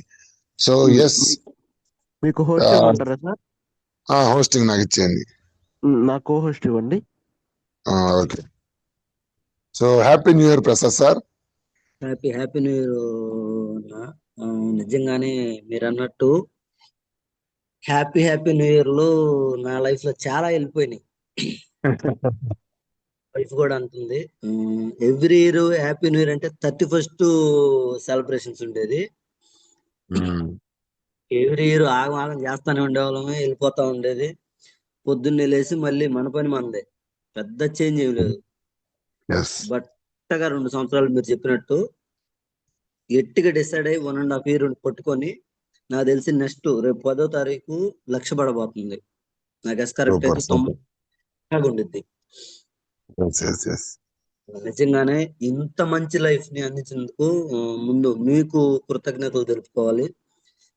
సో ఎస్, మీకు హోస్ట్ ఇవ్వమంటారా సార్? హోస్టింగ్ నాకు ఇచ్చేయండి. నా కో హోస్ట్ ఇవ్వండి. Okay. So happy new year Prasad sir. Happy new year. నిజంగానే మీరు అన్నట్టు హ్యాపీ న్యూ ఇయర్ లో నా లైఫ్ లో చాలా వెళ్ళిపోయినాయి. వైఫ్ కూడా అంటుంది every year happy new year అంటే 31st సెలబ్రేషన్స్ ఉండేది. ఎవ్రీ ఇయర్ ఆగం చేస్తానే ఉండేవాళ్ళమే, వెళ్ళిపోతా ఉండేది. పొద్దున్నే లేసి మళ్ళీ మన పని మనదే, పెద్ద చేంజ్ ఏం లేదు. బట్ 2 సంవత్సరాలు మీరు చెప్పినట్టు గట్టిగా డిసైడ్ అయ్యి 1.5 year పట్టుకొని, నాకు తెలిసి నెక్స్ట్ రేపు 10వ తారీఖు లక్ష పడబోతుంది. నాకు ఎస్ కరెక్ట్ అయితే 90 ఉండిద్ది. నిజంగానే ఇంత మంచి లైఫ్ ని అందించినందుకు ముందు మీకు కృతజ్ఞతలు తెలుపుకోవాలి.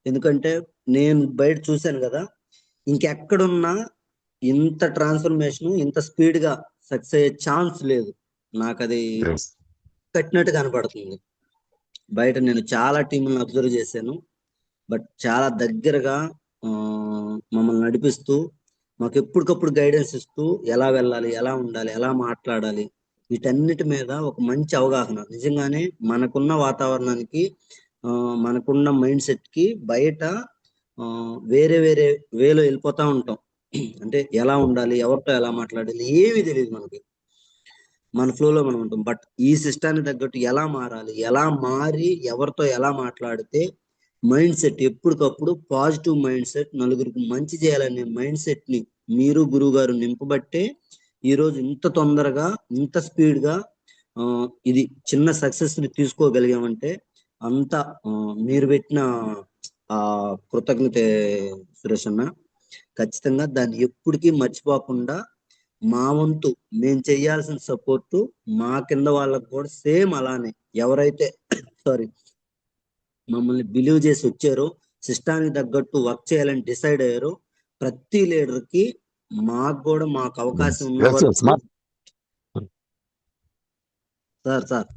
ఎందుకంటే నేను బయట చూశాను కదా, ఇంకెక్కడున్నా ఇంత ట్రాన్స్ఫర్మేషన్ ఇంత స్పీడ్ గా సక్సెస్ అయ్యే ఛాన్స్ లేదు. నాకు అది కట్టినట్టు కనపడుతుంది. బయట నేను చాలా టీంలను అబ్జర్వ్ చేశాను, బట్ చాలా దగ్గరగా మమ్మల్ని నడిపిస్తూ మాకు ఎప్పటికప్పుడు గైడెన్స్ ఇస్తూ ఎలా వెళ్ళాలి, ఎలా ఉండాలి, ఎలా మాట్లాడాలి, వీటన్నిటి మీద ఒక మంచి అవగాహన. నిజంగానే మనకున్న వాతావరణానికి మనకున్న మైండ్ సెట్ కి బయట వేరే వేలో వెళ్ళిపోతా ఉంటాం. అంటే ఎలా ఉండాలి, ఎవరితో ఎలా మాట్లాడాలి ఏమీ తెలియదు మనకి, మన ఫ్లోలో మనం ఉంటాం. బట్ ఈ సిస్టానికి తగ్గట్టు ఎలా మారాలి, ఎలా మారి ఎవరితో ఎలా మాట్లాడితే మైండ్ సెట్ ఎప్పటికప్పుడు పాజిటివ్ మైండ్ సెట్, నలుగురికి మంచి చేయాలనే మైండ్ సెట్ ని మీరు గురువు గారు నింపబట్టే ఈరోజు ఇంత తొందరగా ఇంత స్పీడ్ గా ఇది చిన్న సక్సెస్ ని తీసుకోగలిగామంటే అంతా మీరు పెట్టిన కృతజ్ఞత సురేష్ అన్న. ఖచ్చితంగా దాన్ని ఎప్పటికీ మర్చిపోకుండా మా వంతు మేము చేయాల్సిన సపోర్టు మా కింద వాళ్ళకు కూడా సేమ్ అలానే ఎవరైతే మమ్మల్ని బిలీవ్ చేసి వచ్చారో, సిస్టానికి తగ్గట్టు వర్క్ చేయాలని డిసైడ్ అయ్యారో ప్రతి లీడర్ కి మాకు అవకాశం ఉన్న వరకు సార్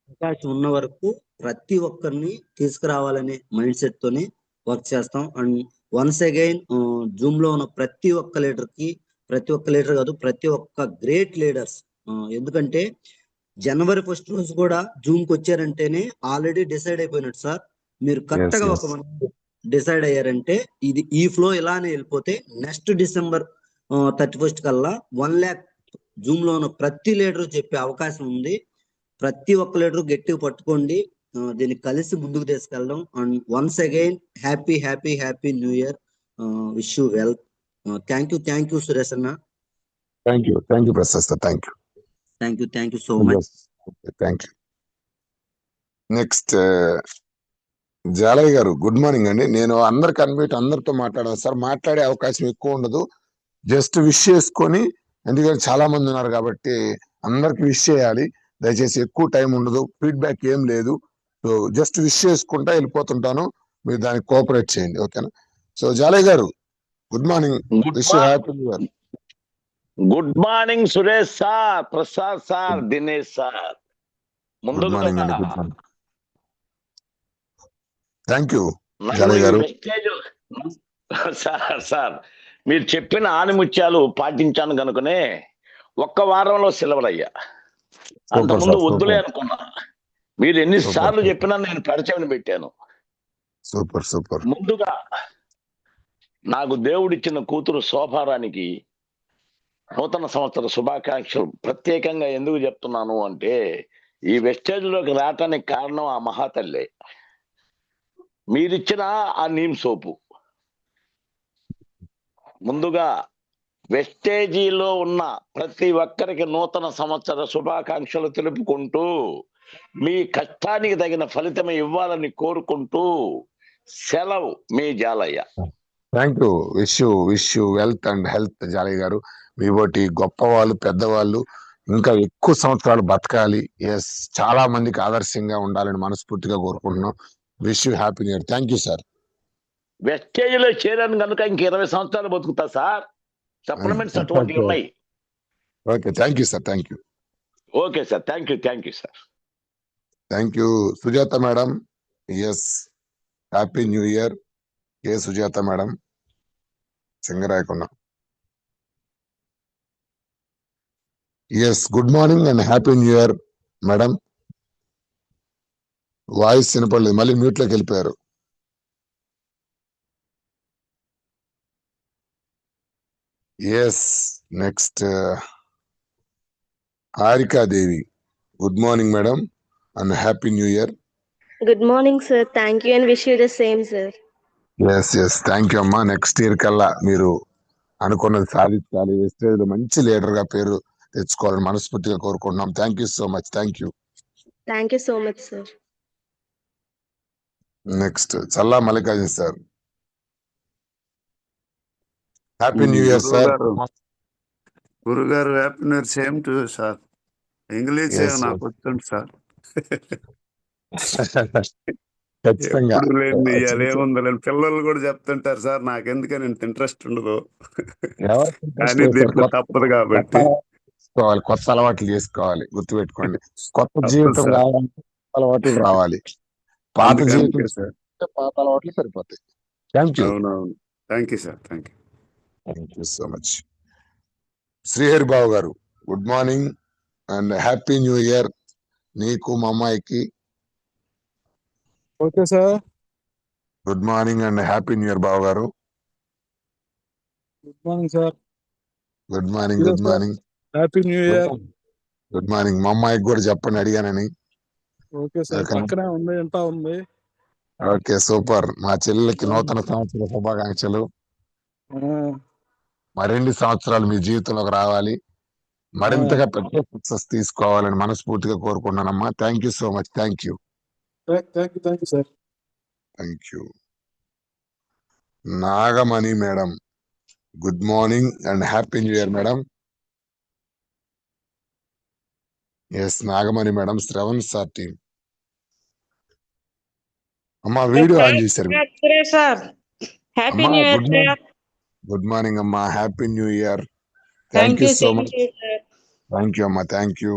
అవకాశం ఉన్న వరకు ప్రతి ఒక్కరిని తీసుకురావాలనే మైండ్ సెట్ తోని వర్క్ చేస్తాం. అండ్ వన్స్ అగైన్ జూమ్ లో ఉన్న ప్రతి ఒక్క లీడర్ కాదు, ప్రతి ఒక్క గ్రేట్ లీడర్స్. ఎందుకంటే January 1st రోజు కూడా జూమ్ కి వచ్చారంటేనే ఆల్రెడీ డిసైడ్ అయిపోయినట్టు సార్. మీరు కరెక్ట్ గా ఒక డిసైడ్ అయ్యారంటే ఇది ఈ ఫ్లో ఇలానే వెళ్ళిపోతే నెక్స్ట్ December 31st కల్లా 1 lakh జూమ్ లో ఉన్న ప్రతి లీడర్ చెప్పే అవకాశం ఉంది. ప్రతి ఒక్క లీడర్ గట్టిగా పట్టుకోండి, దీన్ని కలిసి ముందుకు తీసుకెళ్దాం. And once again happy new year. Wish you well. Thank you Suresh అన్న. Thank you Prasad sir. Thank you so much. Thank you. Next Jalayya garu good morning అండి. నేను అందరికి అన్మ్యూట్ అందరితో మాట్లాడాను సార్. మాట్లాడే అవకాశం ఎక్కువ ఉండదు. జస్ట్ విష్ చేసుకొని, ఎందుకంటే చాలా మంది ఉన్నారు కాబట్టి అందరికి విష్ చేయాలి. దయచేసి ఎక్కువ టైం ఉండదు, ఫీడ్బ్యాక్ ఏం లేదు. సో జస్ట్ విష్ చేసుకుంటా వెళ్ళిపోతుంటాను. మీరు దానికి కోఆపరేట్ చేయండి, ఓకేనా? So Jalaiah garu good morning, wish you happy new year. Good morning Suresh sir, Prasad sir, Dinesh sir. Good ముందుగా మార్నింగ్ అండి. Good morning. థ్యాంక్ యూ నన్ను జాలయ్య ఈ గారు. వెస్టేజ్ సార్ మీరు చెప్పిన ఆనిముత్యాలు పాటించాను కనుకనే ఒక్క వారంలో సిలవలయ్యా. అంతకుముందు వద్దులే అనుకున్నా. మీరు ఎన్నిసార్లు చెప్పినా నేను పరిచయం పెట్టాను. Super super. ముందుగా నాకు దేవుడిచ్చిన కూతురు శోభారానికి నూతన సంవత్సర శుభాకాంక్షలు. ప్రత్యేకంగా ఎందుకు చెప్తున్నాను అంటే, ఈ వెస్టేజ్ లోకి రావటానికి కారణం ఆ మహాతల్లే. మీరిచ్చిన ఆ నీమ్ సోపు. ముందుగా వెస్టేజీలో ఉన్న ప్రతి ఒక్కరికి నూతన సంవత్సర శుభాకాంక్షలు తెలుపుకుంటూ, మీ కష్టానికి తగిన ఫలితం ఇవ్వాలని కోరుకుంటూ సెలవు, మీ Jalayya. Thank you. Wish you wealth and health Jalayya garu. మీ బట్టి గొప్ప వాళ్ళు, పెద్దవాళ్ళు ఇంకా ఎక్కువ సంవత్సరాలు బతకాలి. ఎస్, చాలా మందికి ఆదర్శంగా ఉండాలని మనస్ఫూర్తిగా కోరుకుంటున్నాం. Wish you happy new year. Thank you sir. వెస్టేజీలో చేరాను కనుక ఇంక 20 సంవత్సరాలు బతుకుతా సార్. సప్లిమెంట్స్ అటువంటి ఉన్నాయి. Okay, thank you sir. Thank you. Okay sir, thank you sir. Thank you Sujatha madam. Yes, happy new year. A Sujatha madam, Singarayakonda. Yes, good morning and happy new year madam. Voice వినపడలేదు, మళ్ళీ mute లోకి వెళ్ళిపోయారు. Yes, next Harikadevi. Good morning madam and happy new year. Good morning, sir. Thank you and wish you the same, sir. Yes, thank you అమ్మా. Next year కల్లా మీరు అనుకున్నది సాధించాలి. Wastage లో మంచి లీడర్ గా పేరు తెచ్చుకోవాలని మనస్ఫూర్తిగా కోరుకుంటున్నాం. Thank you so much. Thank you. Thank you so much, sir. Next Challa Mallikarjun sir. Happy new year sir. గురుగారు happy new year. Same to sir. English Yes, నాకు వస్తుంది సార్. ఖచ్చితంగా ఎప్పుడు లేని ఏముందని పిల్లలు కూడా చెప్తుంటారు సార్. నాకు ఎందుకని ఇంత ఇంట్రెస్ట్ ఉండదు, కానీ దీంట్లో తప్పదు కాబట్టి కొత్త అలవాట్లు చేసుకోవాలి. గుర్తుపెట్టుకోండి, కొత్త జీవితం రావాలంటే అలవాట్లు రావాలి. పాత జీవితం సార్. పాత అలవాట్లు సరిపోతాయి. Thank you. అవునవును. Thank you sir. Thank you so much. Srihari Babu garu, good morning and happy new year నీకు మా అమ్మాయికి. Okay sir. Good morning and happy new year Babu garu. Good morning sir. Good morning. Good morning. Happy new year. Good morning. మా అమ్మాయికి కూడా చెప్పండి, అడిగానని. Okay sir, పక్కనే ఉంది, ఎంత ఉంది. Okay, super. మా చెల్లెలకి నూతన సంవత్సర శుభాకాంక్షలు. మరిన్ని సంవత్సరాలు మీ జీవితంలోకి రావాలి, మరింతగా పెద్ద సక్సెస్ తీసుకోవాలని మనస్ఫూర్తిగా కోరుకున్నానమ్మా. Thank you so much. Thank you. Thank you sir. Thank you. Nagamani madam, good morning and happy new year madam. Yes, Nagamani madam, Shravan sir team. అమ్మా వీడియో ఆన్ చేశారు. గుడ్ మార్నింగ్ అమ్మా, happy new year. Thank you so much. Thank you అమ్మా. Thank you.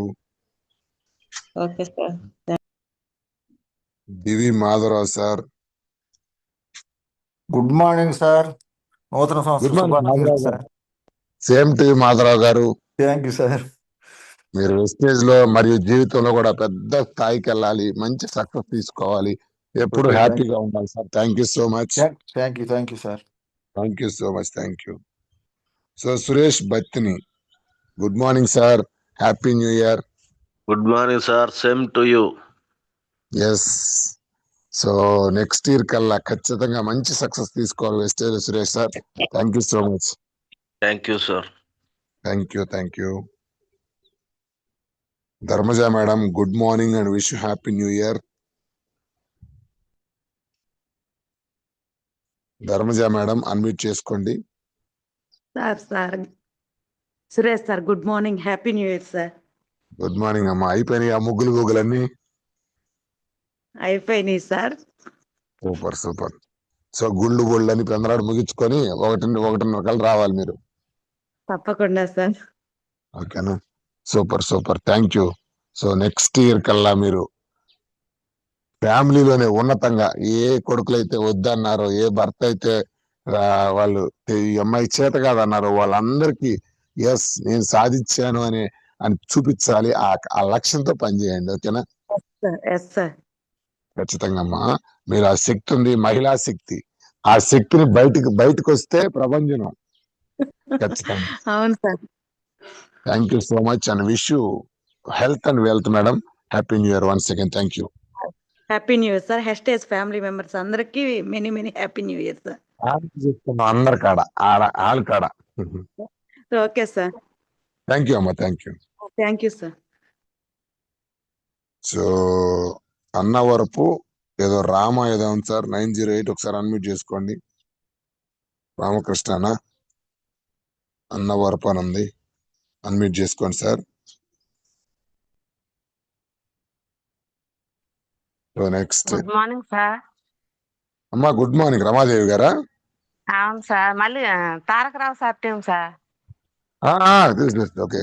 Okay sir. Divi Madhavarao sir. Good morning sir. నూతన good morning సంవత్సరం sir. Same to Madhavarao garu. Thank you sir. మీరు wastage లో మరియు జీవితంలో కూడా పెద్ద స్థాయికి వెళ్ళాలి, మంచి సక్సెస్ తీసుకోవాలి, ఎప్పుడు హ్యాపీగా ఉండాలి sir. Thank you so much. Thank you sir. Thank you so much. Thank you. So Suresh Battini, good morning sir, happy new year. Good morning sir, same to you. Yes, so next year కల్లా ఖచ్చితంగా మంచి success తీసుకోవాలి Vestige Suresh sir. Thank you so much. Thank you sir. Thank you. Thank you. Dharmaja madam, good morning and wish you happy new year. Dharmaja madam unmute చేసుకోండి. Sir Suresh sir, good morning, happy new year sir. Good morning అమ్మా. అయిపోయినాయి ఆ ముగ్గులు అన్ని? అయిపోయినాయి sir. Super super. So గుళ్ళు అని పెందరాడు ముగించుకొని 1:30 రావాలి మీరు. తప్పకుండా సార్. ఓకేనా? Super super, thank you. So next year కల్లా మీరు ఫ్యామిలీలోనే ఉన్నతంగా ఏ కొడుకులైతే వద్దన్నారో, ఏ భర్త అయితే వాళ్ళు ఈ అమ్మాయి చేత కాదన్నారో వాళ్ళందరికీ ఎస్ నేను సాధించాను అని చూపించాలి. ఆ లక్ష్యంతో పనిచేయండి. ఓకేనా? Yes sir. ఖచ్చితంగా అమ్మా. మీరు ఆ శక్తి ఉంది, మహిళా శక్తి. ఆ శక్తిని బయటకు వస్తే ప్రపంచం. ఖచ్చితంగా. అవును sir. Thank you so much and wish you health and wealth madam. Happy new year once again. Thank you. Happy new year sir. Vestige family members అందరికి many happy new year sir. అందరి కాడ ఆళ్ళ కాడ. Okay sir. Thank you అమ్మా. Thank you. Thank you sir. So Annavarapu ఏదో రామ ఏదో ఉంది sir, 908 ఒకసారి అన్మ్యూట్ చేసుకోండి. రామకృష్ణనా అన్నవరపు అని ఉంది, అన్మ్యూట్ చేసుకోండి sir. So next. Good morning sir. అమ్మా గుడ్ మార్నింగ్. రమాదేవి గారా? అవును సార్. మళ్ళీ Tarakarao sir team sir. Okay,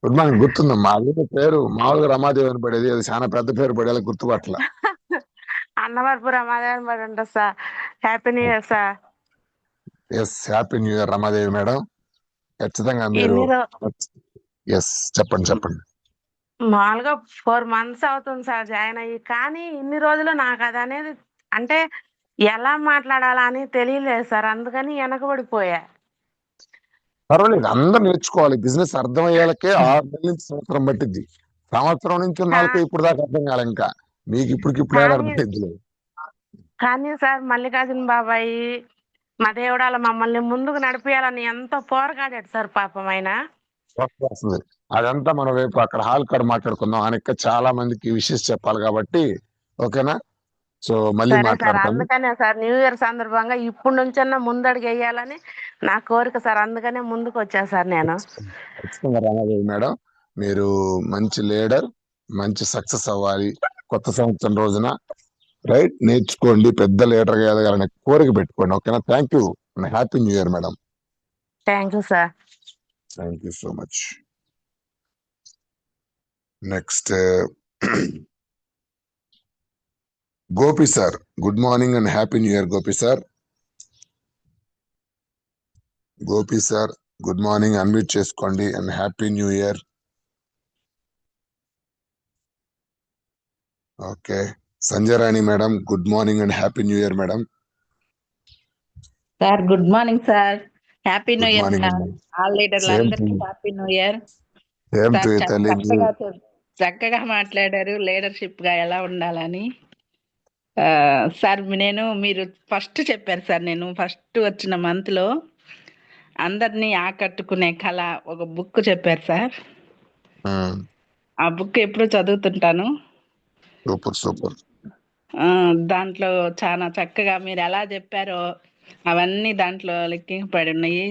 good morning. గుర్తుందమ్మా. అది పేరు మామూలుగా రమాదేవి అని పడేది, అది చాలా పెద్ద పేరు పడేలా గుర్తుపట్ల. అన్నవరపు రమాదేవి పడి ఉంటుంది sir. Happy new year sir. Yes, happy new year Ramadevi madam. ఖచ్చితంగా మీరు ఎస్ చెప్పండి. మామూలుగా 4 months అవుతుంది సార్ జాయిన్ అయ్యి, కానీ ఇన్ని రోజులు నాకు అది అనేది అంటే ఎలా మాట్లాడాలా అని తెలియలేదు సార్. అందుకని వెనకబడిపోయా. పర్వాలేదు, అందరూ నేర్చుకోవాలి. బిజినెస్ అర్థమయ్యేలకే 6 నెలల నుంచి సంవత్సరం పట్టింది. సంవత్సరం నుంచి ఉన్నాళ్ళకి ఇప్పుడు దాకా అర్థం కాలే. ఇంకా మీకు ఇప్పుడు అర్థమైంది. కానీ సార్ మల్లికార్జున బాబాయి మా దేవుడాల మమ్మల్ని ముందుకు నడిపియాలని ఎంతో పోరాడాడు సార్. పాపం ఆయన వస్తుంది. అదంతా మనం రేపు అక్కడ హాల్ కాడ మాట్లాడుకుందాం. ఆయనక చాలా మందికి విషెస్ చెప్పాలి కాబట్టి. ఓకేనా? సో మళ్ళీ మాట్లాడతాను. అందుకనే సార్ న్యూ ఇయర్ సందర్భంగా ఇప్పుడు నుంచన్నా ముందడుగు వేయాలని నా కోరిక సార్. అందుకనే ముందుకు వచ్చా సార్ నేను. ఖచ్చితంగా రామాదేవి మేడం, మీరు మంచి లీడర్, మంచి సక్సెస్ అవ్వాలి కొత్త సంవత్సరం రోజున. రైట్, నేర్చుకోండి, పెద్ద లీడర్ గా ఎదగాలని కోరిక పెట్టుకోండి. ఓకేనా? Thank you. Happy new year madam. Thank you sir. Thank you so much. Next Gopi sir. Good morning and happy new year Gopi sir. Gopi sir good morning, unmute చేసుకోండి and happy new year. Okay. Sanjayarani madam good morning and happy new year madam. Sir good morning sir. Happy new good year morning sir. All లీడర్లు అందరికీ happy new year. Same to తల్లి. చక్కగా మాట్లాడారు leadership గా ఎలా ఉండాలని. Sir మీరు first చెప్పారు సార్. నేను ఫస్ట్ వచ్చిన మంత్ లో అందరినీ ఆకట్టుకునే కళ ఒక బుక్ చెప్పారు సార్. ఆ బుక్ ఎప్పుడు చదువుతుంటాను. Super super. దాంట్లో చాలా చక్కగా మీరు ఎలా చెప్పారో అవన్నీ దాంట్లో లెక్కింపబడి ఉన్నాయి.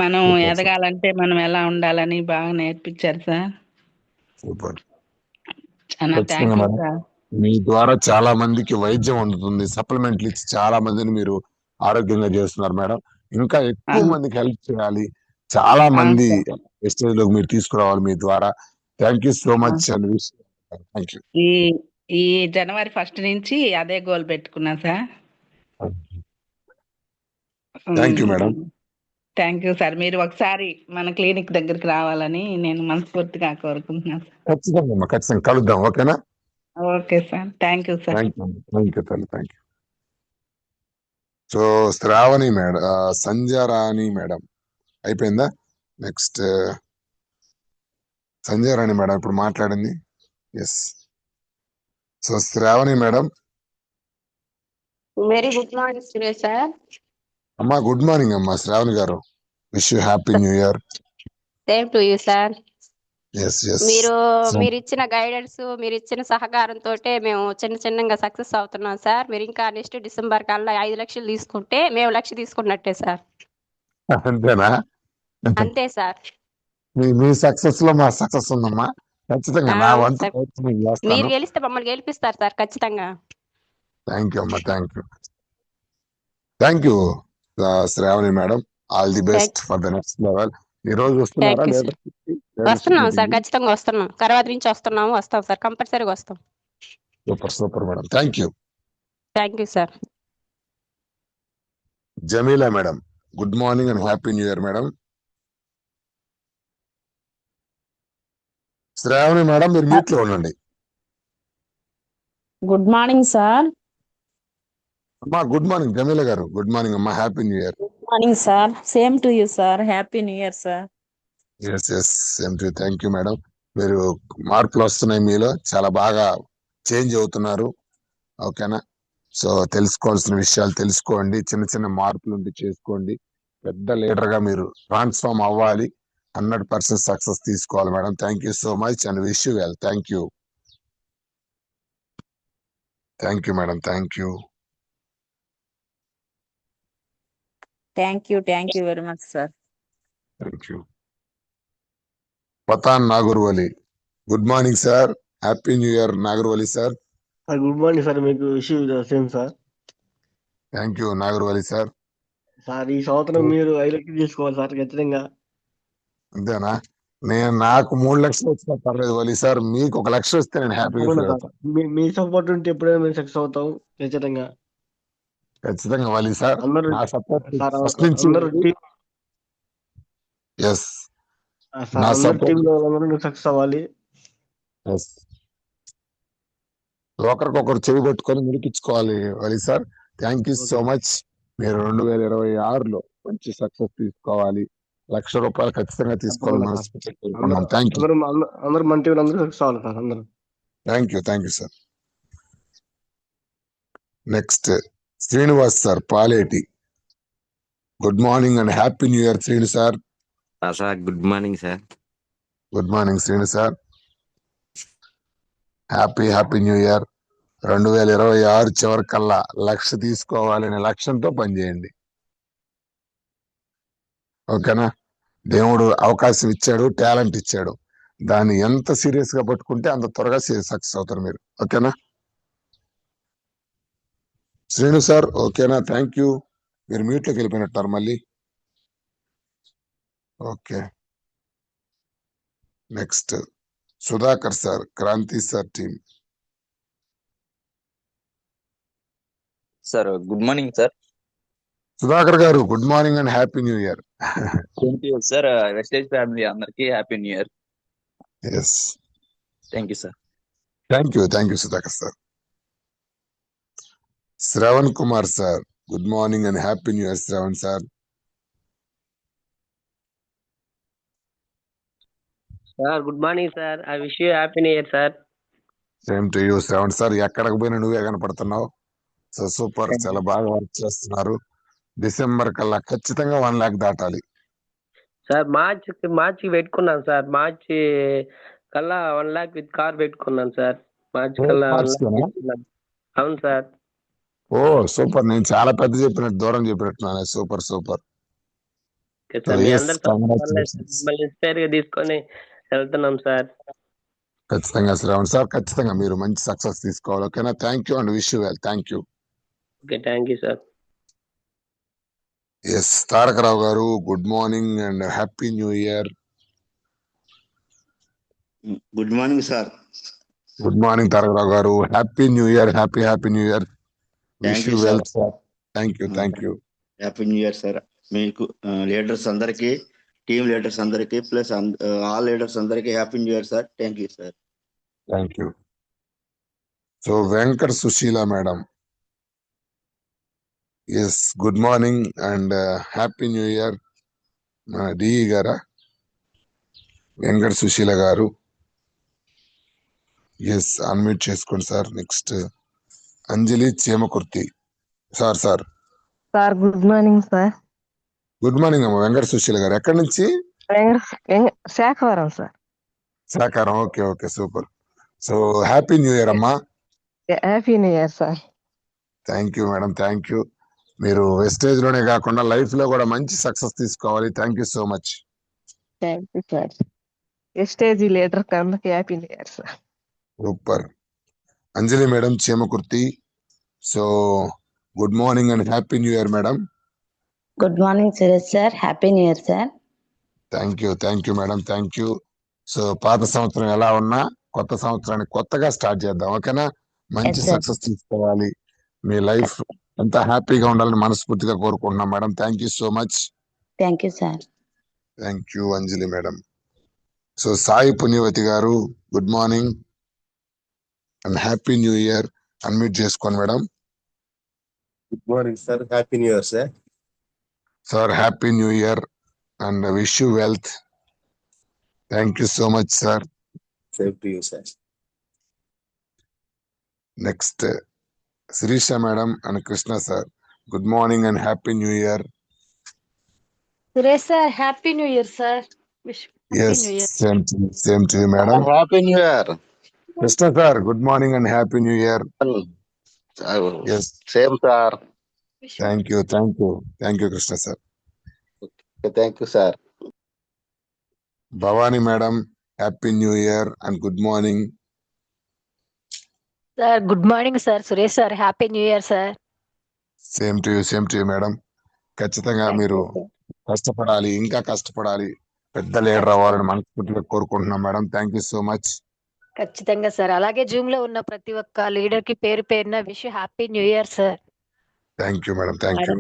మనం ఎదగాలంటే మనం ఎలా ఉండాలని బాగా నేర్పించారు సార్. సూపర్. చాలా థ్యాంక్ యూ సార్. మీ ద్వారా చాలా మందికి వైద్యం అందుతుంది. సప్లిమెంట్లు ఇచ్చి చాలా మందిని మీరు ఆరోగ్యంగా చేస్తున్నారు మేడం. ఇంకా ఎక్కువ మందికి హెల్ప్ చేయాలి. చాలా మంది స్టేజ్ లోకి మీరు తీసుకురావాలి మీ ద్వారా. Thank you so much. Thank you. ఈ జనవరి 1 నుంచి అదే గోల్ పెట్టుకున్నా sir. Thank you madam. Thank you sir. మీరు ఒకసారి మన క్లినిక్ దగ్గరికి రావాలని నేను మనస్ఫూర్తిగా కోరుకుంటున్నాను సార్. ఖచ్చితంగా ఖచ్చితంగా కలుద్దాం. ఓకేనా? Okay sir. Thank you sir. Thank you తల్లి. Thank you. So Shravani madam, Sandhyarani madam అయిపోయిందా? నెక్స్ట్ సంధ్యారాణి మేడం ఇప్పుడు మాట్లాడింది. Yes. So Shravani madam. Very good morning Suresh sir. అమ్మా గుడ్ మార్నింగ్ అమ్మా. Shravani garu, wish you happy new year. Same to you sir. Yes yes మీరు ఇచ్చిన guidance, మీరు ఇచ్చిన సహకారంతో మేము చిన్నగా సక్సెస్ అవుతున్నాం సార్. మీరు ఇంకా నెక్స్ట్ డిసెంబర్ కల్లా 5 లక్షలు తీసుకుంటే మేము 1,00,000 తీసుకున్నట్టే సార్. అంతేనా? అంతే సార్. మీ సక్సెస్ లో మా సక్సెస్ ఉందమ్మా. ఖచ్చితంగా నా అవును వంతు సార్. ప్రయత్నం మీరు చేస్తాను. గెలిస్తే మమ్మల్ని గెలిపిస్తారు సార్ ఖచ్చితంగా. థ్యాంక్ యూ అమ్మా. Thank you Sravani madam. All the best for the next level. ఈ రోజు వస్తున్నారా థ్యాంక్ యూ సార్. వస్తున్నాం సార్, ఖచ్చితంగా వస్తున్నాం. తర్వాత నుంచి వస్తాం సార్, కంపల్సరీగా వస్తాం. Super madam. Thank you sir. Jameela madam, good morning and happy new year madam. Sravani madam మీరు మ్యూట్ లో ఉండండి. Good morning sir. అమ్మా గుడ్ మార్నింగ్ జమీలా గారు. గుడ్ మార్నింగ్ అమ్మా. Happy new year. Good morning sir. Same to you sir. Happy new year sir. Yes same to. Thank you madam. మీరు మార్పులు వస్తున్నాయి మీలో, చాలా బాగా చేంజ్ అవుతున్నారు. ఓకేనా? సో తెలుసుకోవాల్సిన విషయాలు తెలుసుకోండి, చిన్న మార్పులు ఉండి చేసుకోండి. పెద్ద లీడర్ గా మీరు ట్రాన్స్ఫార్మ్ అవ్వాలి. 100% సక్సెస్ తీసుకోవాలి madam. Thank you so much and wish you well. Thank you madam. Thank you very much sir. Thank you. Pathan Nagarvali, good morning sir. Happy new year Nagarvali sir. Good morning sir. మీకు wish same sir. Thank you Nagarvali sir. Sir ఈ సంవత్సరం మీరు 5 లక్షలు తీసుకోవాలి sir ఖచ్చితంగా. అంతేనా? నాకు 3 లక్షలు వచ్చినా పర్లేదు వలి సార్. మీకు 1 లక్ష వస్తే నేను హ్యాపీగా ఫీల్ అవుతాను. మీ సపోర్ట్ ఉంటే ఎప్పుడైనా మేము సక్సెస్ అవుతాం ఖచ్చితంగా. వలి సార్. నా సపోర్ట్ ఫస్ట్ నుంచి. ఎస్ నా సపోర్ట్ సక్సెస్ అవ్వాలి. ఒకరికొకరు చెవి పెట్టుకొని మురికించుకోవాలి Vali sir. Thank you so much. మీరు 2026లో మంచి సక్సెస్ తీసుకోవాలి. 1,00,000 రూపాయలు ఖచ్చితంగా తీసుకోవాలి. Thank you. అందరూ మన టీంలో అందరూ సక్సెస్ అవ్వాలి సార్. అందరూ thank you sir. Next Srinivas sir Paleti. Good morning and happy new year Srinu sir. Sir good morning sir. Good morning Srinu sir. Happy new year. 2026 చివరికల్లా 1,00,000 తీసుకోవాలనే లక్ష్యంతో పనిచేయండి. ఓకేనా? దేవుడు అవకాశం ఇచ్చాడు, టాలెంట్ ఇచ్చాడు. దాన్ని ఎంత సీరియస్ గా పట్టుకుంటే అంత త్వరగా సక్సెస్ అవుతారు మీరు. ఓకేనా శ్రీను సార్? ఓకేనా? Thank you. మీరు మ్యూట్ లోకి వెళ్ళిపోయినట్టారు మళ్ళీ. Okay. Next Sudhakar sir, Kranthi sir team. Sir good morning sir. Sudhakar garu good morning and happy new year. Sir Vestige family అందరికి happy new year. Yes thank you sir. Thank you Sudhakar sir. Shravan Kumar sir, good morning and happy new year Shravan sir. Sir good morning sir. I wish you happy new year sir. Same to you Shravan sir. ఎక్కడికి పోయినా నువ్వే కనపడుతున్నావు. So super, చాలా బాగా work చేస్తున్నారు. December కల్లా ఖచ్చితంగా 1 లక్ష దాటాలి sir. మార్చి పెట్టుకున్నాను సార్. మార్చి కల్లా 1 లక్ష విత్ కార్ పెట్టుకున్నాను సార్. మార్చి కల్లా 1 లక్ష. అవును సార్. ఓ సూపర్. నేను చాలా పెద్ద చెప్పినట్టు దూరం చెప్పినట్టున్నాను. సూపర్. ఇన్స్పైర్ గా తీసుకొని వెళ్తున్నాం సార్. ఖచ్చితంగా శ్రావణ్ సార్, ఖచ్చితంగా మీరు మంచి సక్సెస్ తీసుకోవాలి. ఓకేనా? Thank you and wish you well. Thank you. Okay thank you sir. Yes Tarakarao garu, good morning and happy new year. Good morning sir. Good morning Tarakarao garu. Happy new year. Happy new year. Wish you well sir. Thank you. Happy new year sir. మీకు leaders అందరికి, team leaders అందరికి, plus all leaders అందరికి happy new year sir. Thank you sir. Thank you. So Venkata Susheela madam, yes good morning and happy new year. DE గారా? వెంకట సుశీల గారు, yes unmute చేసుకోండి sir. Next Anjali Chimakurthi sir. Sir good morning sir. Good morning అమ్మ. వెంకట సుశీల గారు ఎక్కడి నుంచి? Shakhavaram sir. సహకారం. Okay okay, super. So happy new year అమ్మా. Happy new year sir. Thank you madam, thank you. మీరు వెస్టేజ్ లోనే కాకుండా లైఫ్ లో కూడా మంచి సక్సెస్ తీసుకోవాలి. Thank you so much. Thank you sir. Wastage leader అందరికి happy new year sir. Super. Anjali madam Chimakurthi. So good morning and happy new year madam. Good morning Suresh sir, happy new year sir. Thank you madam, thank you. So పాత సంవత్సరం ఎలా ఉన్నా కొత్త సంవత్సరాన్ని కొత్తగా start చేద్దాం, ఓకేనా? మంచి Yes, sir. సక్సెస్ తీసుకోవాలి. మీ లైఫ్ ఎంత హ్యాపీగా ఉండాలని మనస్ఫూర్తిగా కోరుకుంటున్నాం madam. Thank you so much. Thank you sir. Thank you Anjali madam. So Sai Punyavathi గారు good morning and happy new year. Unmute చేసుకోండి madam. Good morning sir, happy new year sir. Sir happy new year and wish you wealth. Thank you so much sir. Same to you sir. Next Sirisha madam and Krishna sir good morning and happy new year. Suresh sir happy new year sir. Yes, same to you madam. Happy new year. Krishna sir good morning and happy new year. Yes, same sir. Thank you Krishna sir. Thank you sir. Bhavani madam happy new year and good morning. Sir good morning sir. Suresh sir happy new year sir. Same to you madam. ఖచ్చితంగా మీరు కష్టపడాలి, ఇంకా కష్టపడాలి, పెద్ద leader అవ్వాలని మనస్ఫూర్తిగా కోరుకుంటున్నాం madam. Thank you so much. ఖచ్చితంగా సార్. అలాగే జూమ్ లో ఉన్న ప్రతి ఒక్క లీడర్ కి పేరు పేరున wish happy new year sir. Thank you madam, thank you.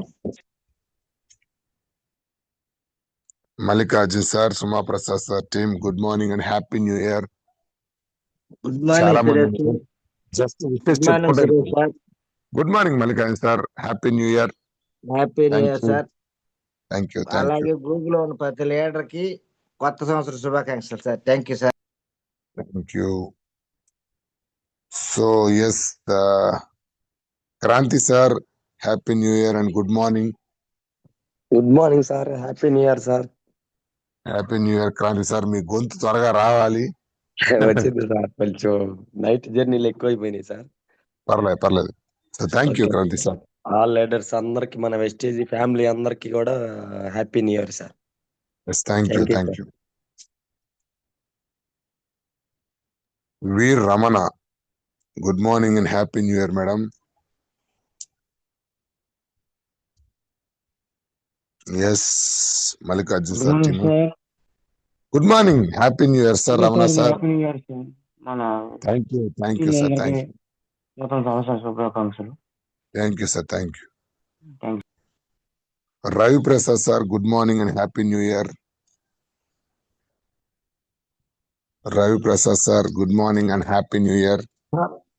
Mallikarjun sir, Suma Prasad sir team good morning and happy new year. Good చాలా మార్నింగ్ మంది Suresh. Just good morning Suresh sir. Good morning Mallikarjun sir, happy new year. Happy new year sir. Thank you. అలాగే Google లో ఉన్న ప్రతి leader కి కొత్త సంవత్సర శుభాకాంక్షలు sir. Thank you sir. Thank you. So yes, Kranthi sir happy new year and good morning. Good morning sir, happy new year sir. Happy new year Kranthi sir. మీ గొంతు త్వరగా రావాలి. వచ్చింది సార్, కొంచెం నైట్ జర్నీలు ఎక్కువైపోయినాయి సార్. పర్లేదు. So thank you Kranthi sir. All leaders అందరికి, మన వెస్టేజ్ ఫ్యామిలీ అందరికి కూడా happy new year sir. Yes, thank you. Veer Ramana good morning and happy new year madam. Yes, Mallikarjun sir team good morning happy new year sir. Ramana sir thank you sir. శుభాకాంక్షలు. Thank you sir, thank you. Ravi Prasad sir good morning and happy new year. Ravi Prasad sir good morning and happy new year.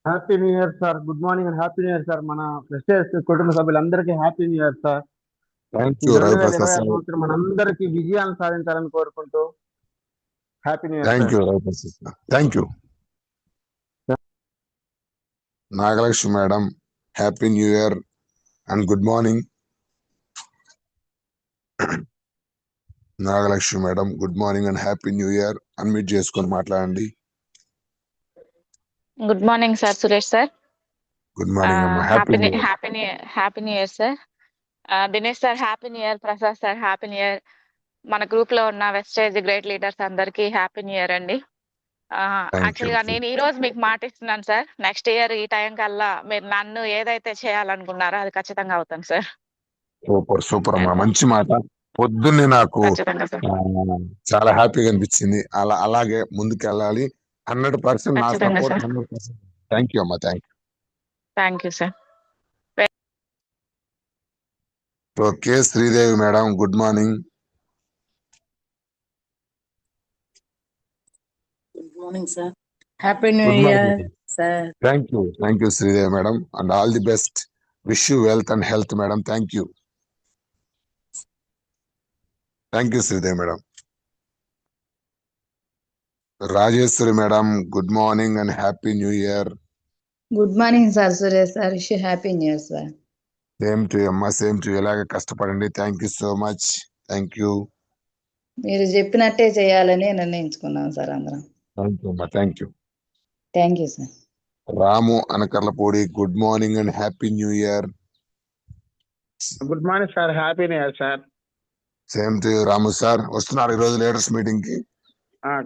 Happy new year sir. Good morning and happy new year sir. మన prestige కుటుంబ సభ్యులందరికీ happy new year sir. Thank you Ravi Prasad sir. సంవత్సరం మనందరికీ విజయాన్ని సాధించాలని కోరుకుంటూ happy new year. Thank you Ravi Prasad sir. Thank you. Nagalakshmi madam happy new year and good morning. Nagalakshmi madam good morning and happy new year. Unmute చేసుకొని మాట్లాడండి. Good morning sir, Suresh sir. Good morning అమ్మా. Happy new year. Happy new year sir. Dinesh sir happy new year. Prasad sir happy new year. మన group లో ఉన్న wastage great leaders అందరికి happy new year అండి. Actual గా నేను ఈ రోజు మీకు మాట ఇస్తున్నాను సార్, నెక్స్ట్ ఇయర్ ఈ టైం కల్లా మీరు నన్ను ఏదైతే చేయాలనుకున్నారో అది ఖచ్చితంగా అవుతాను సార్. సూపర్ అమ్మా, మంచి మాట. పొద్దున్నే నాకు చాలా హ్యాపీగా అనిపించింది. అలాగే ముందుకు వెళ్ళాలి. 100% నా సపోర్ట్. 100%. థ్యాంక్ యూ అమ్మా, thank you sir. Okay, Sridevi madam good morning. Good morning sir. Happy new good year morning. Sir. Thank you Sridevi madam and all the best. Wish you wealth and health madam. Thank you Sridevi madam. Rajeshwari madam good morning and happy new year. Good morning sir. Suresh sir wish happy new year sir. Same to అమ్మా, same to. ఇలాగే కష్టపడండి. Thank you so much. Thank you. మీరు చెప్పినట్టే చేయాలని నిర్ణయించుకున్నాం sir అందరం. Thank you అమ్మా, thank you. Thank you, sir. Ramu Anakarlapudi, good morning and happy new year. Good morning sir, happy new year sir. Same to Ramu sir. వస్తున్నారు ఈరోజు లీడర్స్ మీటింగ్ కి?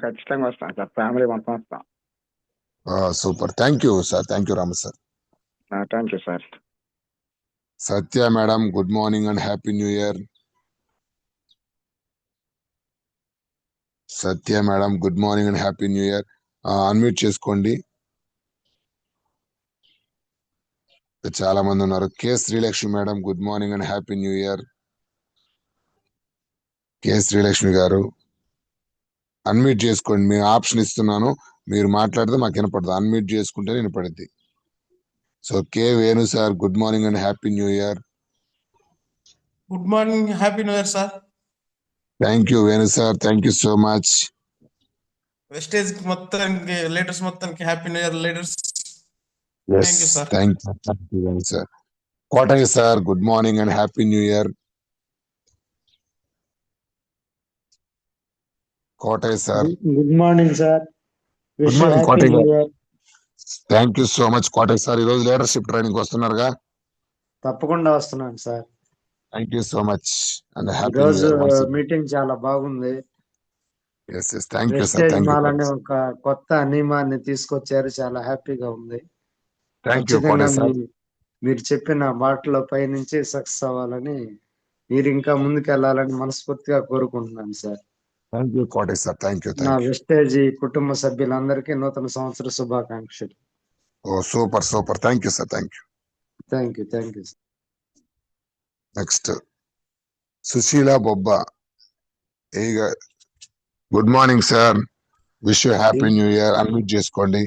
ఖచ్చితంగా వస్తాను సార్, ఫ్యామిలీ మొత్తం వస్తాం. Super, thank you sir, thank you Ramu sir. Thank you sir. Satya madam, good morning and happy new year. Satya madam, good morning and happy new year. Unmute చేసుకోండి. చాలా మంది ఉన్నారు. K Srilakshmi madam, good morning and happy new year. K Srilakshmi గారు unmute చేసుకోండి. మేము option ఇస్తున్నాను, మీరు మాట్లాడితే మాకు వినపడదు. అన్మ్యూట్ చేసుకుంటే వినపడుద్ది. So K Venu sir, good morning and happy new year. Good morning, happy new year sir. Thank you Venu sir, thank you so much. Vestige మొత్తానికి, లీడర్స్ మొత్తానికి happy new year leaders. Thank you sir. Thank you Venu sir. Kotaiah sir, good morning and happy new year. Kotaiah sir, good morning sir. Good morning Kotaiah గారు. Thank you so much Kotaiah sir. ఈరోజు leadership training వస్తున్నారుగా? తప్పకుండా వస్తున్నాను సార్. Thank you so much and happy ఈరోజు meeting చాలా బాగుంది. Thank you sir, Vestige thank మాల్ you. అనే ఒక కొత్త నియమాన్ని తీసుకొచ్చారు, చాలా హ్యాపీగా ఉంది. థ్యాంక్ యూ ఖచ్చితంగా కోటయ్య సార్. మీరు చెప్పిన బాటలో పైనుంచి సక్సెస్ అవ్వాలని, మీరు ఇంకా ముందుకెళ్లాలని మనస్ఫూర్తిగా కోరుకుంటున్నాను sir. Thank you Kotaiah sir, thank you, నా థ్యాంక్ యూ. వెస్టేజ్ కుటుంబ సభ్యులందరికీ నూతన సంవత్సర శుభాకాంక్షలు. Oh super super, thank you sir, thank you. Thank you. Next Sushila Bobba. Good morning sir, wish you happy new year. Unmute చేసుకోండి.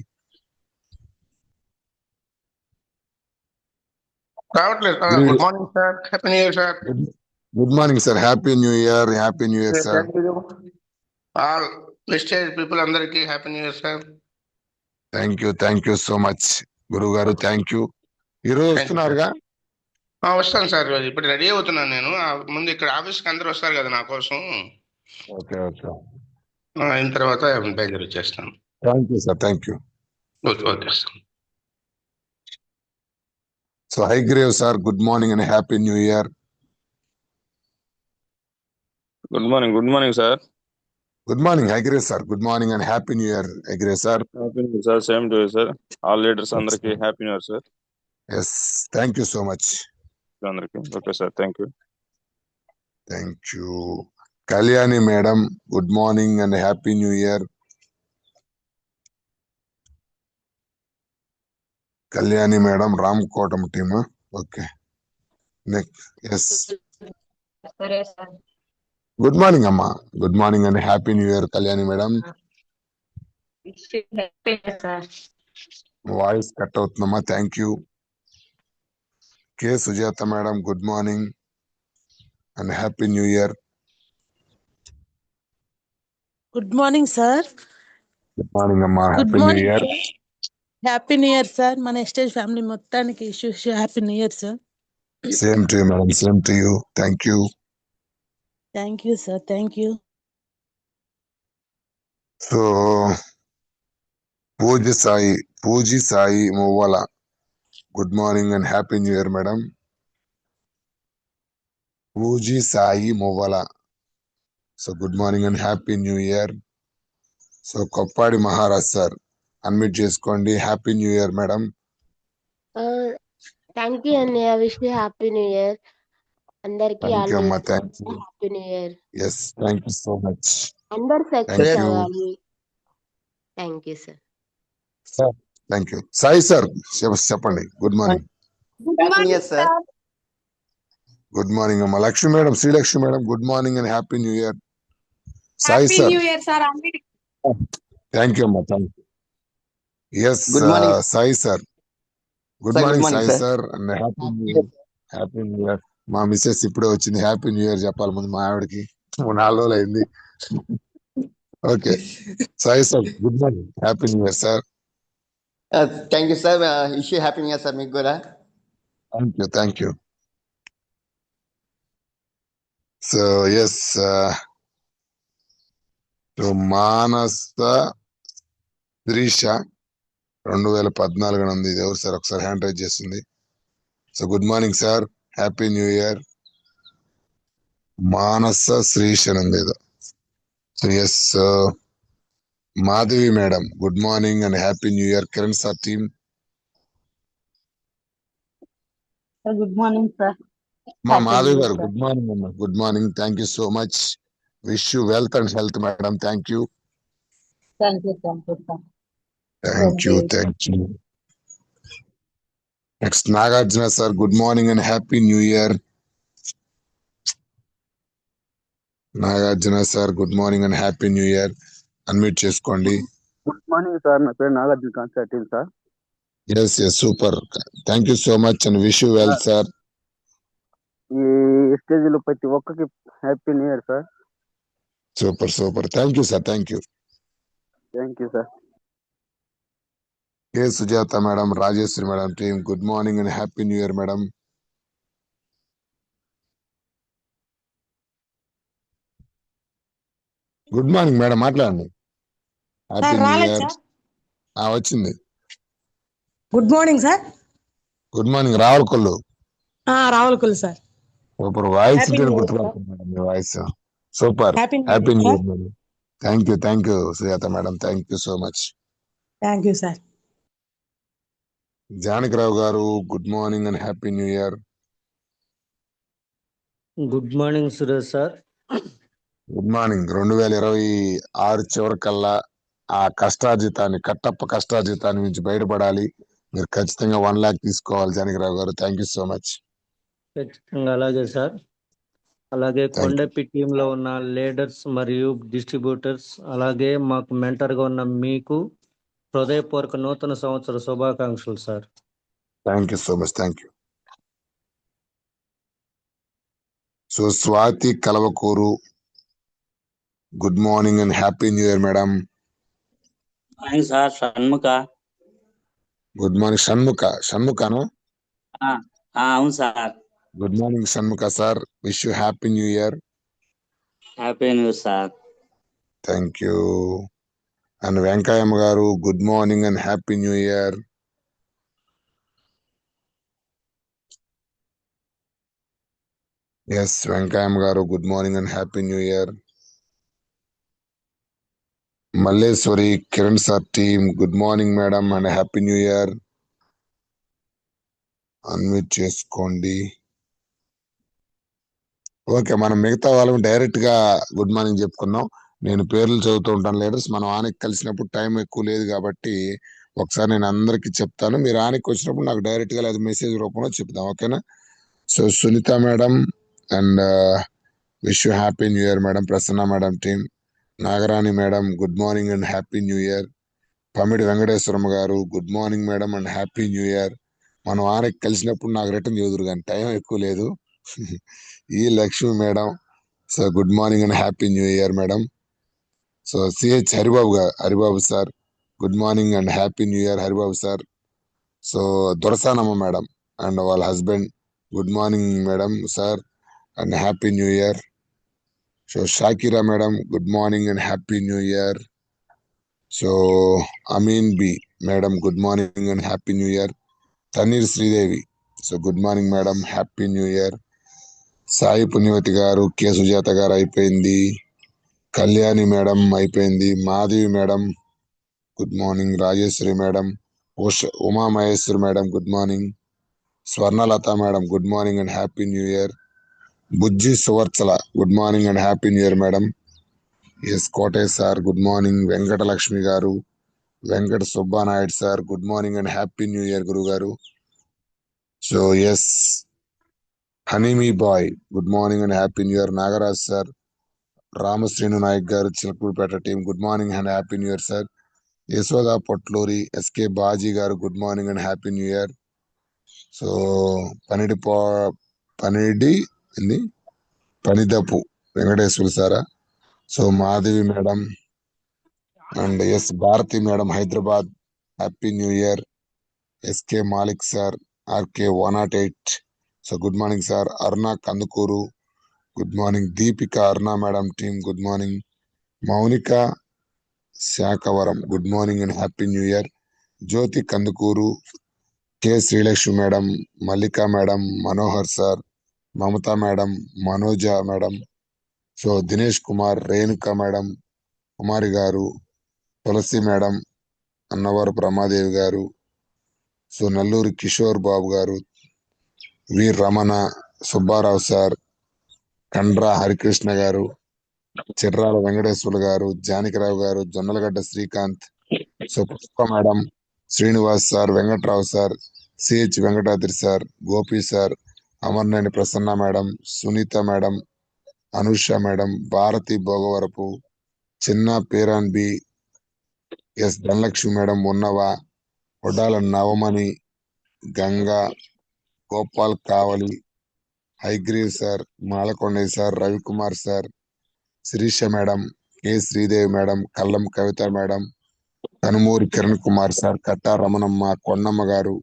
రావట్లేదు. Good morning sir, happy new year sir. Good morning sir, happy new year, happy new year sir. All Vestige people అందరికి happy new year sir. Thank you so much గురువు గారు, thank you. ఈరోజు వస్తున్నారుగా? వస్తాను sir, ఇప్పుడు ready అవుతున్నాను నేను. ముందు ఇక్కడ ఆఫీస్కి అందరూ వస్తారు కదా నా కోసం. ఓకే ఓకే, అయిన తర్వాత బయలుదేరి వచ్చేస్తాను. Thank you sir, thank you. Okay sir. So Hayagreev sir, good morning and happy new year. Good morning sir. Good morning Hayagreev sir, good morning and happy new year Hayagreev sir. Happy new sir, same to you sir. All leaders అందరికి happy new year sir. Thank you so much అందరికి. Okay sir, thank you. Thank you. Kalyani madam, good morning and happy new year. Kalyani madam, రామకోటం team. Okay, next. Good morning అమ్మా, good morning and happy new year Kalyani madam. Voice cut అవుతుందమ్మా, thank you. K Sujatha madam, good morning and happy new year. Good morning sir. Good morning అమ్మా, good happy new morning year. Happy new year sir. మన Vestige family మొత్తానికి happy new year sir. Same to you madam, same to you, thank you. Thank you sir, thank you. So Puji Sai Muvvala, good morning and happy new year madam. Puji Sai Muvvala, so good morning and happy new year. So Koppadi Maharaj sir, unmute చేసుకోండి. Happy new year madam. Thank you అన్నయ్య, wish you happy new year అందరికి. Thank you అమ్మా, thank you. Happy new year. Thank you so much. అందరు success అవ్వాలి. Thank you sir. Thank you. Sai sir చెప్పండి. Good morning. Good morning అమ్మా. Lakshmi madam, Srilakshmi madam, good morning and happy new year. Sai sir, thank you అమ్మా, thank you. Yes Sai sir, good morning Sai sir and happy new year. Happy new year. మా missus ఇప్పుడే వచ్చింది, happy new year చెప్పాలి ముందు మా ఆవిడకి. 4 రోజులు అయింది. Okay Sai sir, good morning, happy new year sir. Thank you sir, wish you happy new year sir మీకు కూడా. Thank you. So yes, Manasa Sirisha 2014 ఉంది. ఇది ఎవరు సార్? ఒకసారి హ్యాండ్ రైజ్ చేస్తుంది. So good morning sir, happy new year. Manasa Srish అని ఉంది ఏదో. So yes Madhavi madam good morning and happy new year. Kiran sir team. Good morning sir. మా మాధవి గారు గుడ్ మార్నింగ్ అమ్మా. Good morning, thank you so much. Wish you wealth and health madam. Thank you. Thank you sir. Thank you. Next Nagarjuna sir good morning and happy new year. Nagarjuna sir good morning and happy new year. Unmute చేసుకోండి. Good morning sir, నా పేరు నాగార్జున కాన్సర్టీన్ sir. Yes super, thank you so much and wish you wealth sir. ఈ stage లో ప్రతి ఒక్కరికి happy new year sir. Super, thank you sir. Thank you sir. K Sujatha madam, Rajeshwari madam team good morning and happy new year madam. Good morning madam, మాట్లాడండి. Happy new year. వచ్చింది. Good morning sir. Good morning Ravulakollu. Ravulakollu sir. Super voice గుర్తుపడుతుంది madam మీ voice. Super, happy new year madam. Thank you Sujatha madam, thank you so much. Thank you sir. Janakirao గారు good morning and happy new year. Good morning Suresh sir. Good morning. 2026 చివరికల్లా ఆ కట్టప్ప కష్టార్జితాన్ని నుంచి బయటపడాలి. మీరు ఖచ్చితంగా 1 lakh తీసుకోవాలి జానకిరావు గారు. Thank you so much. ఖచ్చితంగా అలాగే సార్. అలాగే కొండపి టీమ్ లో ఉన్న లీడర్స్ మరియు డిస్ట్రిబ్యూటర్స్, అలాగే మాకు మెంటర్ గా ఉన్న మీకు హృదయపూర్వక నూతన సంవత్సర శుభాకాంక్షలు sir. Thank you so much. Thank you. So Swathi Kalavakuru good morning and happy new year madam. Sir Shanmukha. Good morning షణ్ముఖనా? అవును sir. Good morning Shanmukha sir, wish you happy new year. Happy new year sir. Thank you. And Venkayamma గారు good morning and happy new year. Yes Venkayamma గారు good morning and happy new year. Malleswari Kiran sir team good morning madam and happy new year. Unmute చేసుకోండి. Okay, మనం మిగతా వాళ్ళం direct గా good morning చెప్పుకున్నాం. నేను పేర్లు చదువుతూ ఉంటాను లీడర్స్. మనం ఆనకి కలిసినప్పుడు టైం ఎక్కువ లేదు కాబట్టి ఒకసారి నేను అందరికి చెప్తాను. మీరు ఆనకి వచ్చినప్పుడు నాకు డైరెక్ట్ గా లేదా మెసేజ్ రూపంలో చెప్తాం, ఓకేనా? So Sunitha madam and wish you happy new year madam. Prasanna madam team. Nagarani madam good morning and happy new year. Pamidi Venkateswaramma గారు good morning madam and happy new year. మనం ఆనకి కలిసినప్పుడు నాకు రిటర్న్ చదువురు కానీ టైం ఎక్కువ లేదు. ఈ Lakshmi madam so good morning and happy new year madam. So CH Haribabu sir good morning and happy new year Haribabu sir. So Dorasanamma madam and వాళ్ళ husband good morning madam sir and happy new year. So Shakira madam good morning and happy new year. So Ameen Bi madam good morning and happy new year. Tanneer Sridevi so good morning madam, happy new year. Sai Punyavathi గారు, K Sujatha గారు అయిపోయింది. Kalyani madam అయిపోయింది. Madhavi madam good morning. Rajeshwari madam, Uma Maheshwari madam good morning. Swarnalatha madam good morning and happy new year. Bujji Suvarchala good morning and happy new year madam. Yes Kotesh sir good morning. Venkatalakshmi గారు, Venkata Subbanaidu sir good morning and happy new year గురువు గారు. So yes Hanimi Bai good morning and happy new year. Nagaraj sir, Ramasrinu Nayak గారు Chilakurupeta team good morning and happy new year sir. Yashoda Potluri, SK Baji garu good morning and happy new year. So Panidapu Venkateswara సారా. So Madhavi madam and S Bharathi madam Hyderabad happy new year. SK Malik sir, RK 108 so good morning sir. Aruna Kandukur good morning. Deepika Aruna madam team good morning. Mounika Sakhavaram good morning and happy new year. Jyothi Kandukur, K Srilakshmi madam, Mallika madam, Manohar sir, Mamata madam, Manoja madam, so Dinesh Kumar, Renuka madam, Kumari garu, Tulasi madam, Annavarapu Ramadevi గారు, so Nalluri Kishore Babu garu, Veer Ramana, Subbarao sir, Kandra Harikrishna garu, Chirrala Venkateswara garu, Janakirao garu, Jonnalagadda Srikanth, so Pushpa madam, Srinivas sir, Venkatrao sir, CH Venkatadri sir, Gopi sir, Amarneni Prasanna madam, Sunitha madam, Anusha madam, Bharathi Bhogavarapu, చిన్న పేరాన్ B, S Dhanalakshmi madam, Unnava, Odala Navamani, Ganga, Gopal Kavali, Hayagriv sir, Malakondaiah sir, Ravikumar sir, Sirisha madam, K Sridevi madam, Kallam Kavitha madam, Kanumuri Kiran Kumar sir, కట్టా Ramanamma, Kondamma garu,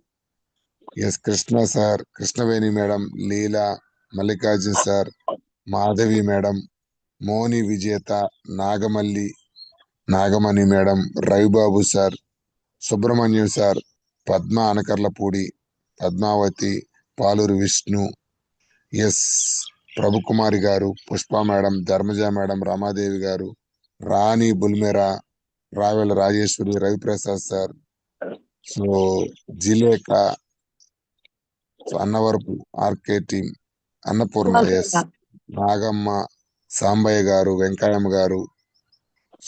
S Krishna sir, Krishnaveni madam, Leela, Mallikarjun sir, Madhavi madam, Moni Vijetha, Nagamalli, Nagamani madam, Ravibabu sir, Subrahmanyam sir, Padma Anakarlapudi, Padmavathi, Paluru Vishnu, S Prabhukumari garu, Pushpa madam, Dharmaja madam, Ramadevi garu, Rani బుల్మెరా, Ravela Rajeswari, Raviprasad sir, so Jileka, so Annavarapu RK team, Annapurna, S Nagamma, Sambaiah garu, Venkayyamma garu,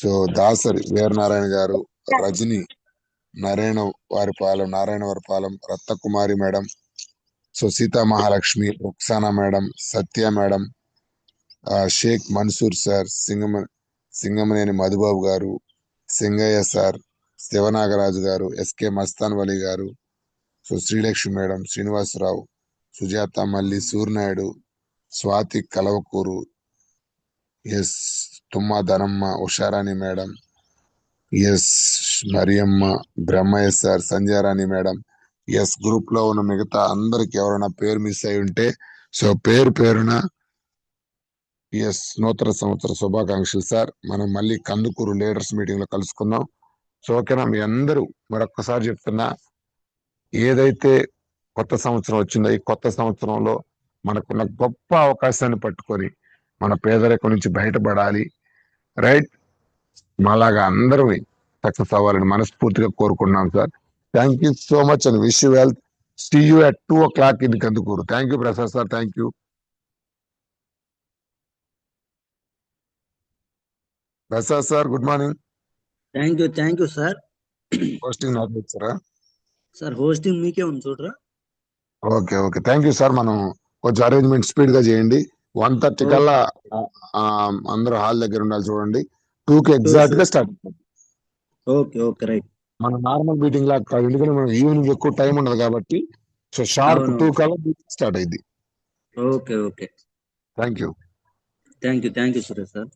so Dasari Veeranarayana garu, Rajani, Narayana Varipalem, Ratnakumari madam, so Seetha Mahalakshmi, Rukhsana madam, సత్య madam, Sheikh Mansoor sir, Singamaneni Madhubabu గారు, Singaiah sir, Sivanagaraju గారు, SK Mastan Vali గారు, so Srilakshmi madam, Srinivasarao, Sujatha Malli, Suryanaidu, Swathi Kalavakuru, S Tumma Dhanamma, Usharani madam, S Mariyamma, Brahmaiah sir, Sanjayarani madam, S group లో ఉన్న మిగతా అందరికి ఎవరైనా పేరు మిస్ అయి ఉంటే సో పేరు పేరున ఎస్ నూతన సంవత్సర శుభాకాంక్షలు సార్. మనం మళ్ళీ కందుకూరు లీడర్స్ మీటింగ్ లో కలుసుకుందాం. సో ఓకేనా, మీ అందరూ మరొక్కసారి చెప్తున్నా, ఏదైతే కొత్త సంవత్సరం వచ్చిందో ఈ కొత్త సంవత్సరంలో మనకున్న గొప్ప అవకాశాన్ని పట్టుకొని మన పేదరికం నుంచి బయటపడాలి. రైట్, మాలాగా అందరూ సక్సెస్ అవ్వాలని మనస్ఫూర్తిగా కోరుకున్నాం sir. Thank you so much and wish you wealth. See you at 2 o'clock in Kandukuru. Thank you, Prasad sir. Thank you. Prasad sir, good morning. Thank you sir. Hosting not with sir. Sir hosting మీకే ఉంది చూడరా. Okay thank you sir. మనం కొంచెం arrangement speed గా చేయండి. 1:30 కల్లా అందరూ hall దగ్గర ఉండాలి చూడండి. 2కి ఎగ్జాక్ట్ గా స్టార్ట్. Okay right. మన నార్మల్ మీటింగ్ లాగా కాదు, ఎందుకంటే మనం ఈవినింగ్ ఎక్కువ టైం ఉండదు కాబట్టి. సో షార్ప్ 2 కల్లా స్టార్ట్ అయింది. Okay thank you Suresh sir.